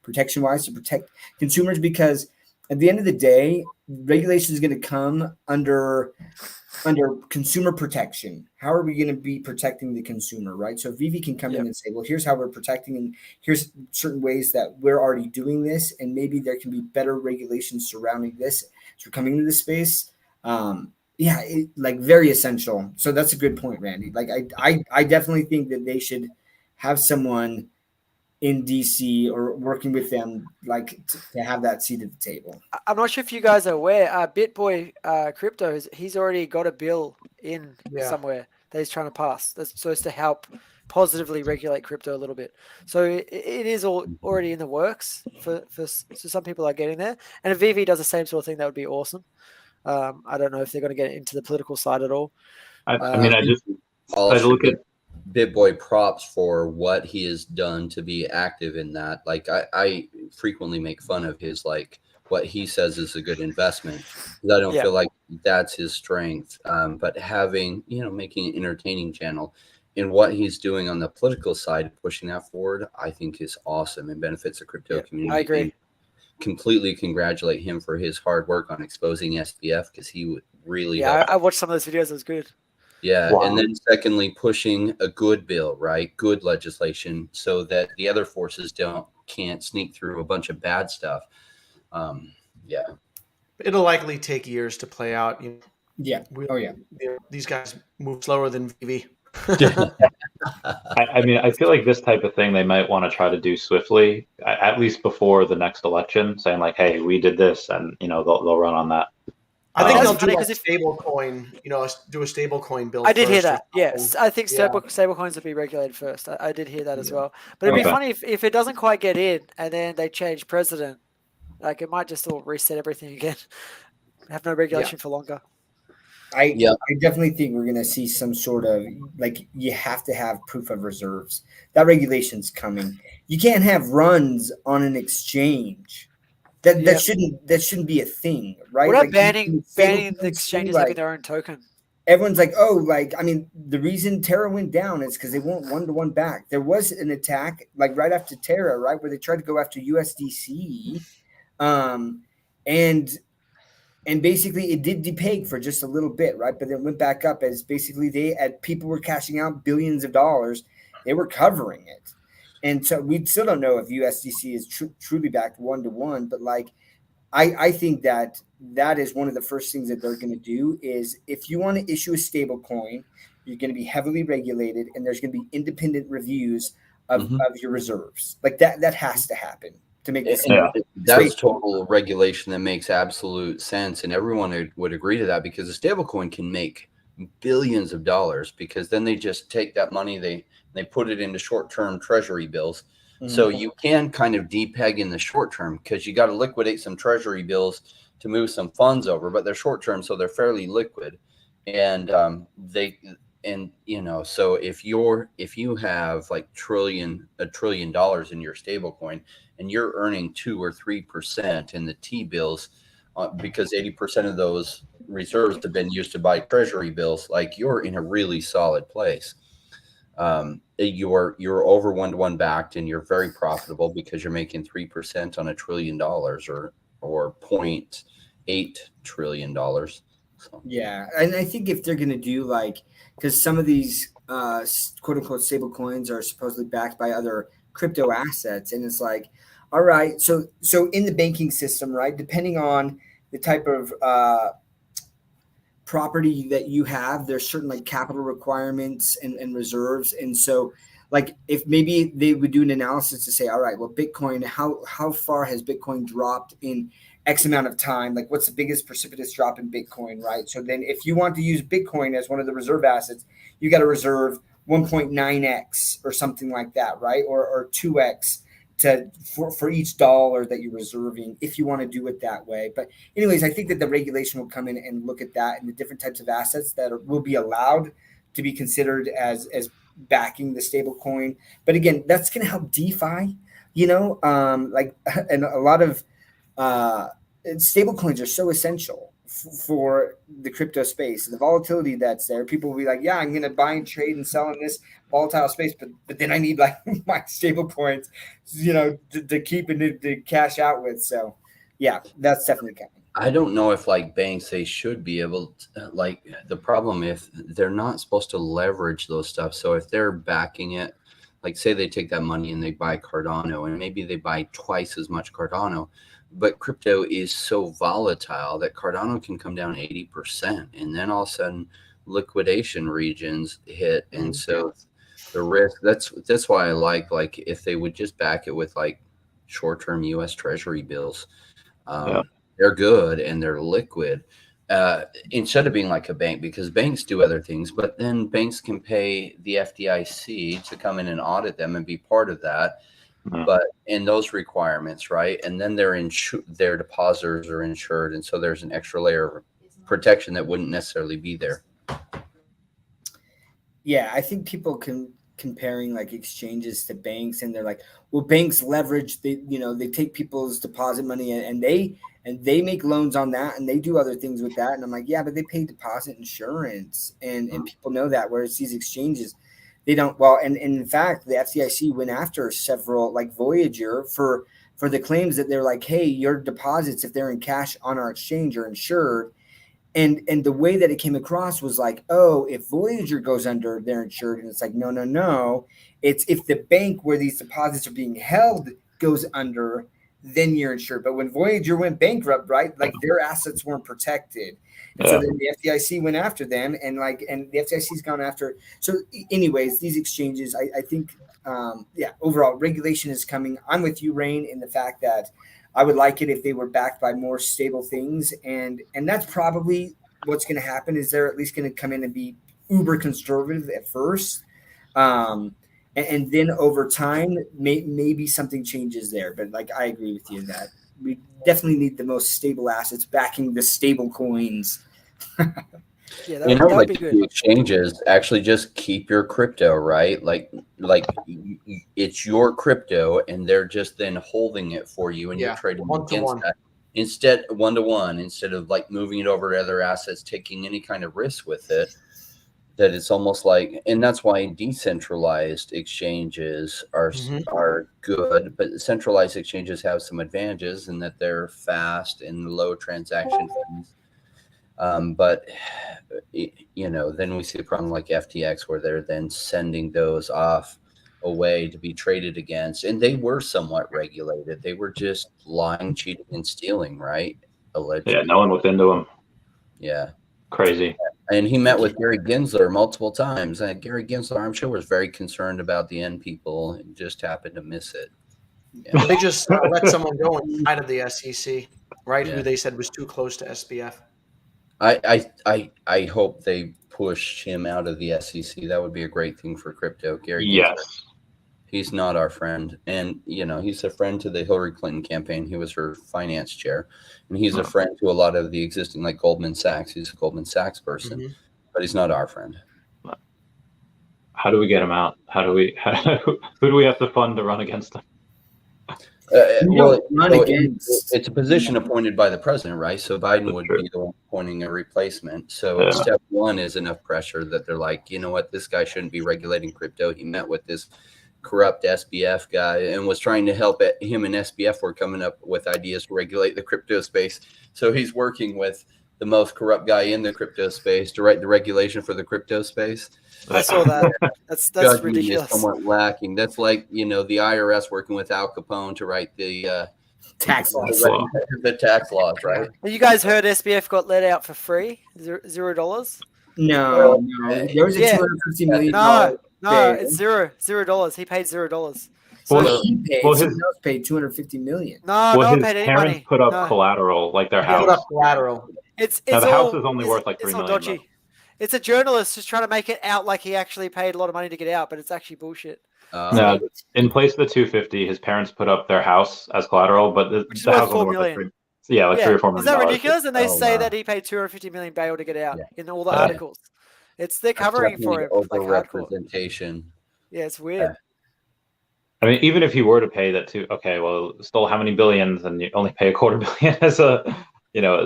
protection wise to protect consumers. Because at the end of the day, regulation is going to come under consumer protection. How are we going to be protecting the consumer, right? So Vivi can come in and say, well, here's how we're protecting, and here's certain ways that we're already doing this, and maybe there can be better regulations surrounding this as we're coming into this space. Very essential. So that's a good point, Randy. Like I definitely think that they should have someone in DC or working with them, like to have that seat at the table. I'm not sure if you guys are aware, BitBoy Crypto, he's already got a bill in somewhere that he's trying to pass. That's supposed to help positively regulate crypto a little bit. So it is already in the works for some people are getting there. And if Vivi does the same sort of thing, that would be awesome. I don't know if they're going to get into the political side at all. I look at BitBoy props for what he has done to be active in that. Like I frequently make fun of his, like what he says is a good investment. I don't feel like that's his strength. But having, making an entertaining channel and what he's doing on the political side, pushing that forward, I think is awesome and benefits the crypto community. I agree. And completely congratulate him for his hard work on exposing SBF, because he would really help. I watched some of those videos. It was good. Yeah. Wow. And then secondly, pushing a good bill, right? Good legislation, so that the other forces can't sneak through a bunch of bad stuff. It'll likely take years to play out. These guys move slower than Vivi. I feel like this type of thing they might want to try to do swiftly, at least before the next election, saying like, hey, we did this, and they'll run on that. I think they'll do a stable coin, do a stable coin bill. I did hear that. Yes. I think stable coins will be regulated first. I did hear that as well. But it'd be funny if it doesn't quite get in and then they change president. Like, it might just all reset everything again. Have no regulation for longer. I definitely think we're going to see some sort of, like, you have to have proof of reserves. That regulation's coming. You can't have runs on an exchange. That shouldn't be a thing, right? What about banning the exchanges having their own token? Everyone's like, the reason Terra went down is because they won't one-to-one back. There was an attack like right after Terra, right, where they tried to go after USDC, and and basically it did depeg for just a little bit, right? But then it went back up as basically people were cashing out billions of dollars. They were covering it. And so we still don't know if USDC is truly backed 1-to-1, but like, I think that is one of the first things that they're going to do is if you want to issue a stable coin, you're going to be heavily regulated and there's going to be independent reviews of your reserves. Like that has to happen to make this. That's total regulation that makes absolute sense. And everyone would agree to that because a stable coin can make billions of dollars because then they just take that money, they put it into short-term treasury bills. So you can kind of depeg in the short term because you got to liquidate some treasury bills to move some funds over, but they're short term, so they're fairly liquid. And so if you have like $1 trillion in your stable coin and you're earning 2 or 3% in the T bills, because 80% of those reserves have been used to buy treasury bills, like you're in a really solid place. You're over 1-to-1 backed and you're very profitable because you're making 3% on $1 trillion or $0.8 trillion. So. Yeah. And I think if they're going to do because some of these quote unquote stable coins are supposedly backed by other crypto assets. And it's like, all right, so in the banking system, right, depending on the type of property that you have, there's certain like capital requirements and reserves. And so like if maybe they would do an analysis to say, all right, well, Bitcoin, how far has Bitcoin dropped in X amount of time? Like what's the biggest precipitous drop in Bitcoin, right? So then if you want to use Bitcoin as one of the reserve assets, you got to reserve 1.9x or something like that, right? Or 2x for each dollar that you're reserving, if you want to do it that way. But anyways, I think that the regulation will come in and look at that and the different types of assets that will be allowed to be considered as backing the stable coin. But again, that's going to help DeFi, and a lot of stable coins are so essential for the crypto space. The volatility that's there, people will be like, yeah, I'm going to buy and trade and sell in this volatile space, but then I need like my stable coins, to keep and to cash out with. So yeah, that's definitely coming. I don't know if like banks, they should be able to, the problem if they're not supposed to leverage those stuff. So if they're backing it, like say they take that money and they buy Cardano and maybe they buy twice as much Cardano, but crypto is so volatile that Cardano can come down 80% and then all of a sudden liquidation regions hit. And so the risk, that's why I like if they would just back it with like short-term US Treasury bills, they're good and they're liquid instead of being like a bank, because banks do other things, but then banks can pay the FDIC to come in and audit them and be part of that. But in those requirements, right? And then their depositors are insured. And so there's an extra layer of protection that wouldn't necessarily be there. Yeah, I think people comparing like exchanges to banks, and they're like, well, banks leverage, they take people's deposit money and they make loans on that and they do other things with that. And I'm like, yeah, but they pay deposit insurance and people know that. Whereas these exchanges, they don't. Well, and in fact, the FDIC went after several, like Voyager, for the claims that they're like, hey, your deposits, if they're in cash on our exchange, are insured. And the way that it came across was like, oh, if Voyager goes under, they're insured. And it's like, no. It's if the bank where these deposits are being held goes under, then you're insured. But when Voyager went bankrupt, right, like their assets weren't protected. And so then the FDIC went after them, and the FDIC's gone after. So anyways, these exchanges, I think, overall regulation is coming. I'm with you, Rain, in the fact that I would like it if they were backed by more stable things. And that's probably what's going to happen, is they're at least going to come in and be uber conservative at first. And then over time, maybe something changes there. But like, I agree with you that we definitely need the most stable assets backing the stable coins. Yeah, that would be good. The exchanges actually just keep your crypto, right? Like it's your crypto, and they're just then holding it for you, and you're trading against that. Instead, 1-to-1, instead of like moving it over to other assets, taking any kind of risk with it. that it's almost like, and that's why decentralized exchanges are good, but centralized exchanges have some advantages in that they're fast and low transaction fees. But then we see a problem like FTX where they're then sending those off away to be traded against, and they were somewhat regulated. They were just lying, cheating, and stealing, right? Allegedly. Yeah, no one looked into him. Yeah. Crazy. And he met with Gary Gensler multiple times. And Gary Gensler, I'm sure, was very concerned about the end people and just happened to miss it. Yeah. They just let someone go inside of the SEC, right? Yeah. Who they said was too close to SBF. I hope they push him out of the SEC. That would be a great thing for crypto. Gary Gensler, he's not our friend. And, he's a friend to the Hillary Clinton campaign. He was her finance chair. And he's a friend to a lot of the existing, like Goldman Sachs. He's a Goldman Sachs person, but he's not our friend. How do we get him out? Who do we have to fund to run against him? It's a position appointed by the president, right? So Biden would be the one appointing a replacement. So step one is enough pressure that they're like, you know what, this guy shouldn't be regulating crypto. He met with this corrupt SBF guy and was trying to help it. Him and SBF were coming up with ideas to regulate the crypto space. So he's working with the most corrupt guy in the crypto space to write the regulation for the crypto space. I saw that. That's ridiculous. Is somewhat lacking. That's like, the IRS working with Al Capone to write the tax laws. The tax laws, right? Have you guys heard SBF got let out for free? $0? No. There was a $250 million. No, it's $0. He paid $0. So he paid. Someone else paid $250 million. No one paid any parents money. Put up collateral, like their house. Put up collateral. The house is only worth like $3 million. Dodgy. It's a journalist just trying to make it out like he actually paid a lot of money to get out, but it's actually bullshit. No, in place of the $250, his parents put up their house as collateral, but the house only worth like $3 or $4 million. Is that ridiculous? And they say that he paid $250 million bail to get out in all the articles. They're covering for him. Overrepresentation. Yeah, it's weird. I mean, even if you were to pay that to, okay, well, stole how many billions, and you only pay $250 million as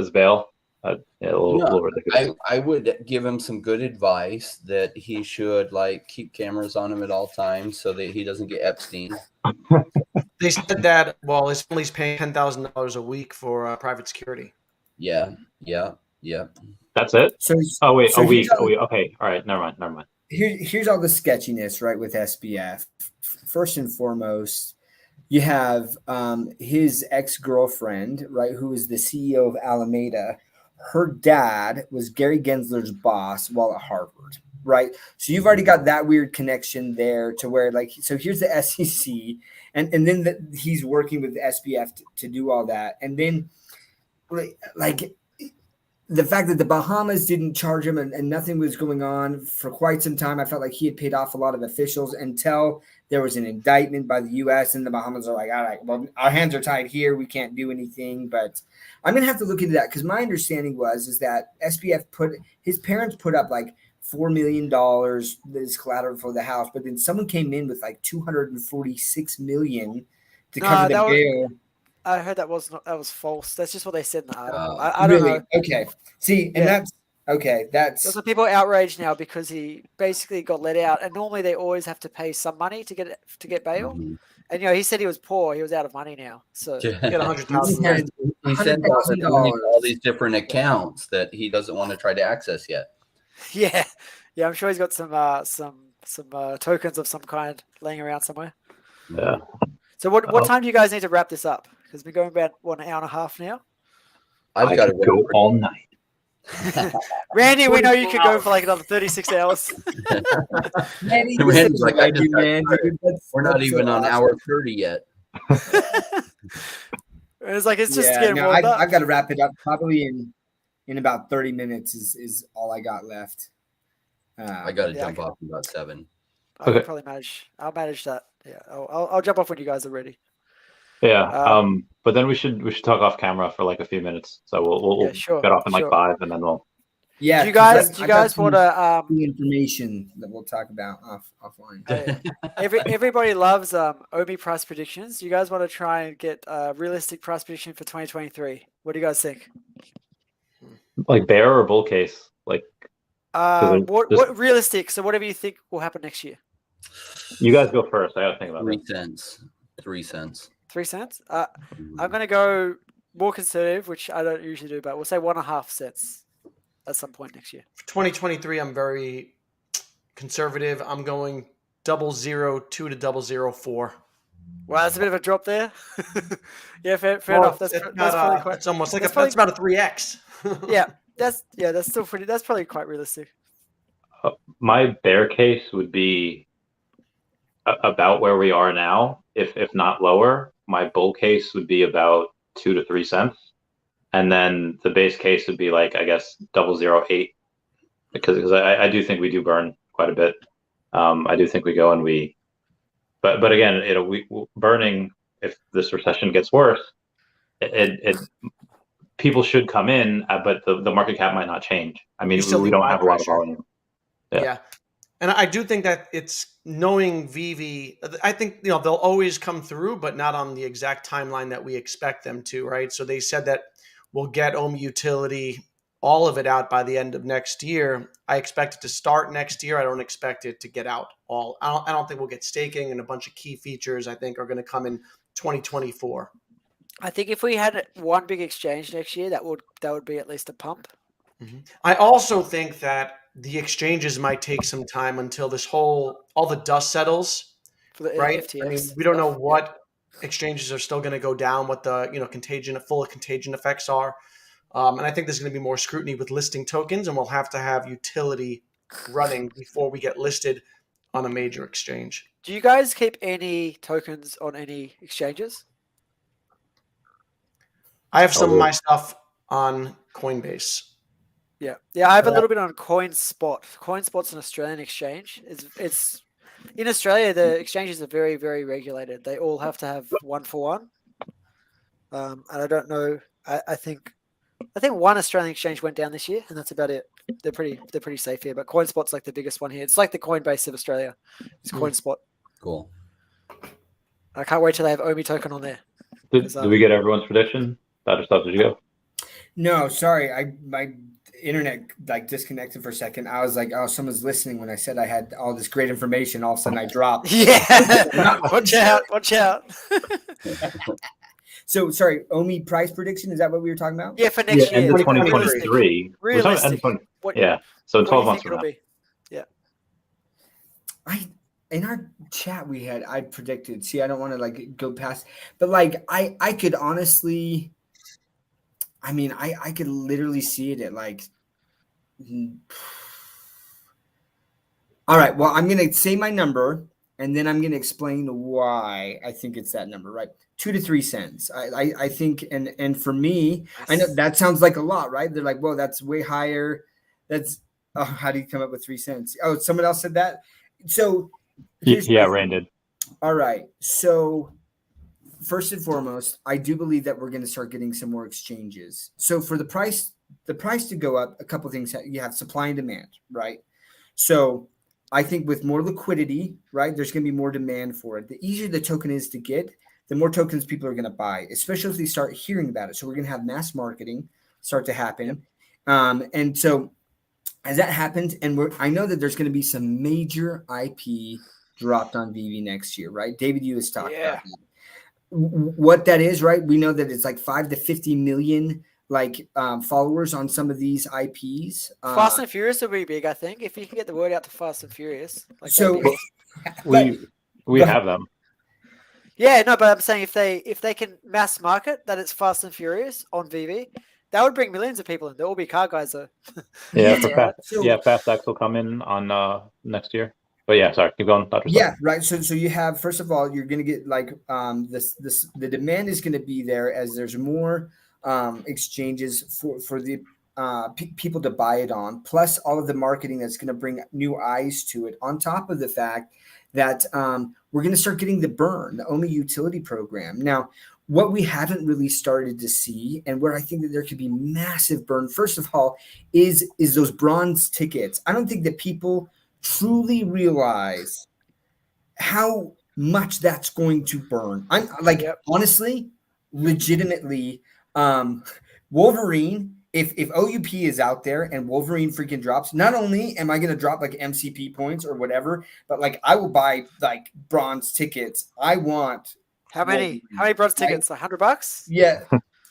as bail. A little ridiculous. I would give him some good advice that he should keep cameras on him at all times so that he doesn't get Epstein. They said that his family's paying $10,000 a week for private security. Yeah. That's it. A week. Okay, all right. Never mind. Here's all the sketchiness, right, with SBF. First and foremost, you have his ex-girlfriend, right, who is the CEO of Alameda. Her dad was Gary Gensler's boss while at Harvard, right? So you've already got that weird connection there to where, so here's the SEC, and then he's working with the SBF to do all that. And then, the fact that the Bahamas didn't charge him and nothing was going on for quite some time, I felt like he had paid off a lot of officials until there was an indictment by the U.S. and the Bahamas are like, all right, well, our hands are tied here. We can't do anything. But I'm going to have to look into that because my understanding is that SBF his parents put up like $4 million as collateral for the house. But then someone came in with like $246 million to cover the bail. I heard that was false. That's just what they said in the article. I don't know. Okay. See, and that's okay. There's some people outraged now because he basically got let out, and normally they always have to pay some money to get bail. Mm-hmm. And he said he was poor. He was out of money now, so he got $100,000. He sent all these different accounts that he doesn't want to try to access yet. Yeah. I'm sure he's got some tokens of some kind laying around somewhere. Yeah. So what time do you guys need to wrap this up? Because we're going about 1 hour and a half now. I've got to go all night. Randy, we know you could go for like another 36 hours. Randy's like, we're not even on hour 30 yet. It's like it's just getting warmed up. I've got to wrap it up probably in about 30 minutes is all I got left. I got to jump off in about 7. I can probably manage. I'll manage that. Yeah, I'll jump off when you guys are ready. Yeah, but then we should talk off camera for like a few minutes. So we'll get off in like 5, and then we'll. Yeah. Do you guys want to information that we'll talk about offline? Everybody loves OMI price predictions. You guys want to try and get a realistic price prediction for 2023? What do you guys think? Like bear or bull case? Like What realistic? So whatever you think will happen next year. You guys go first. I gotta think about 3 it. cents. 3 cents. 3 cents. I'm gonna go more conservative, which I don't usually do, but we'll say 1.5 cents at some point next year. For 2023, I'm very conservative. I'm going 0.002 to 0.004. Wow, that's a bit of a drop there. Yeah, fair enough. That's probably quite. It's almost like that's that's about a 3x. Yeah, that's still pretty. That's probably quite realistic. My bear case would be about where we are now, if not lower. My bull case would be about 2 to 3 cents, and then the base case would be like, I guess, 0.008, because I do think we do burn quite a bit. I do think we go and we, but again, we burning, if this recession gets worse, it people should come in, but the market cap might not change. I mean, we don't have a lot of volume. Yeah. And I do think that it's knowing Veve. I think, they'll always come through, but not on the exact timeline that we expect them to, right? So they said that we'll get OMI utility, all of it out by the end of next year. I expect it to start next year. I don't expect it to get out all. I don't think we'll get staking, and a bunch of key features I think are going to come in 2024. I think if we had one big exchange next year, that would be at least a pump. Mm-hmm. I also think that the exchanges might take some time until all the dust settles, For the right? FTX I mean, we don't know what exchanges are still going to go down, what the full contagion effects are, and I think there's going to be more scrutiny with listing tokens, and we'll have to have utility running before we get listed on a major exchange. Do you guys keep any tokens on any exchanges? I have some of my stuff on Coinbase. Yeah, I have a little bit on CoinSpot. CoinSpot's an Australian exchange. It's in Australia. The exchanges are very, very regulated. They all have to have 1-for-1. And I don't know. I think one Australian exchange went down this year, and that's about it. They're pretty safe here. But CoinSpot's like the biggest one here. It's like the Coinbase of Australia. It's CoinSpot. Cool. I can't wait till they have OMI token on there. Did we get everyone's prediction? Dr. Stubbs, did you go? No, sorry. My internet disconnected for a second. I was like, oh, someone's listening when I said I had all this great information. All of a sudden I dropped. Yeah. Watch out. So sorry, OMI price prediction, is that what we were talking about? Yeah, for next year. End of 2023. Realistic. Yeah. So 12 months from now. Yeah. In our chat I predicted. See, I don't want to go past, but I could honestly, I could literally see it at all right. Well, I'm gonna say my number, and then I'm gonna explain why I think it's that number. Right, 2 to 3 cents. I think, and for me, I know that sounds like a lot, right? They're like, whoa, that's way higher. That's how do you come up with 3 cents? Oh, someone else said that. So yeah, Rand did. All right. So first and foremost, I do believe that we're going to start getting some more exchanges. So for the price to go up, a couple of things. You have supply and demand, right? So I think with more liquidity, right, there's going to be more demand for it. The easier the token is to get, the more tokens people are going to buy, especially if they start hearing about it. So we're going to have mass marketing start to happen. And so as that happens, and I know that there's going to be some major IP dropped on Veve next year, right? David, you has talked about that. What that is, right? We know that it's like 5 to 50 million followers on some of these IPs. Fast and Furious will be big, I think, if you can get the word out to Fast and Furious. We have them. Yeah, no, but I'm saying if they can mass market that it's Fast and Furious on Veve, that would bring millions of people in. There will be car guys though. Yeah, Fast X will come in on next year. But yeah, sorry, keep going, Dr. Yeah, right. So you have, first of all, you're going to get the demand is going to be there as there's more exchanges for the people to buy it on, plus all of the marketing that's going to bring new eyes to it, on top of the fact that we're going to start getting the OMI utility program. Now, what we haven't really started to see, and where I think that there could be massive burn, first of all, is those bronze tickets. I don't think that people truly realize how much that's going to burn. I'm honestly, legitimately, Wolverine if OUP is out there and Wolverine freaking drops, not only am I going to drop like MCP points or whatever, but like I will buy like bronze tickets. I want How many bronze tickets? $100? Yeah.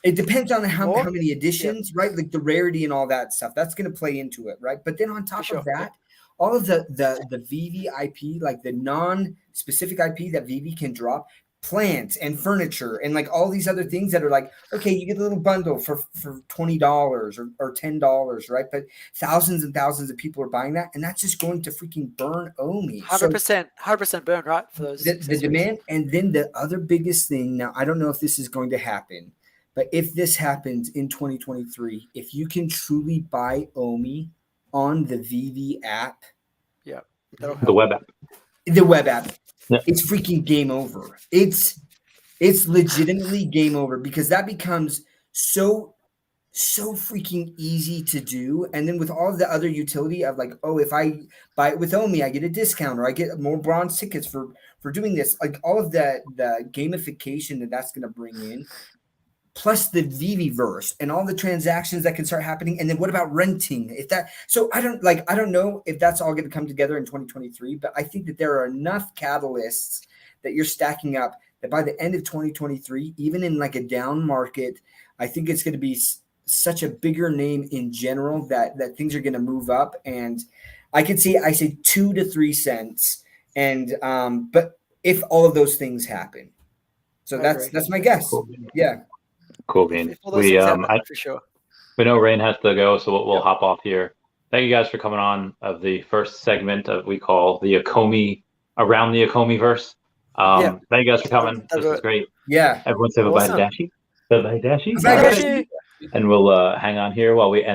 It depends on how More? many editions, right? Like the rarity and all that stuff. That's going to play into it, right? But then on top of that, all of the VVIP, like the non-specific IP that VV can drop, plants and furniture and like all these other things that are like, okay, you get a little bundle for $20 or $10, right? But thousands and thousands of people are buying that, and that's just going to freaking burn OMI. 100% burn, right? For those the demand. And then the other biggest thing, now I don't know if this is going to happen, but if this happens in 2023, if you can truly buy OMI on the VV app, The web app. the web app, Yeah. it's freaking game over. It's legitimately game over, because that becomes so freaking easy to do. And then with all of the other utility of like, oh, if I buy it with OMI, I get a discount, or I get more bronze tickets for doing this. Like all of the gamification that's going to bring in, plus the VVverse and all the transactions that can start happening. And then what about renting? I don't know if that's all going to come together in 2023, but I think that there are enough catalysts that you're stacking up that by the end of 2023, even in like a down market, I think it's going to be such a bigger name in general that things are going to move up. And I say 2 to 3 cents. And, but if all of those things happen, so that's my guess. Cool. Yeah. Cool beans. For sure. We know Rain has to go, so we'll hop off here. Thank you guys for coming on of the first segment of we call the Akomi around the Akomi verse. Thank you guys for coming. This was great. Yeah. Everyone say bye-bye to Dashi. Bye-bye, Dashi. Bye, Dashi. And we'll hang on here while we end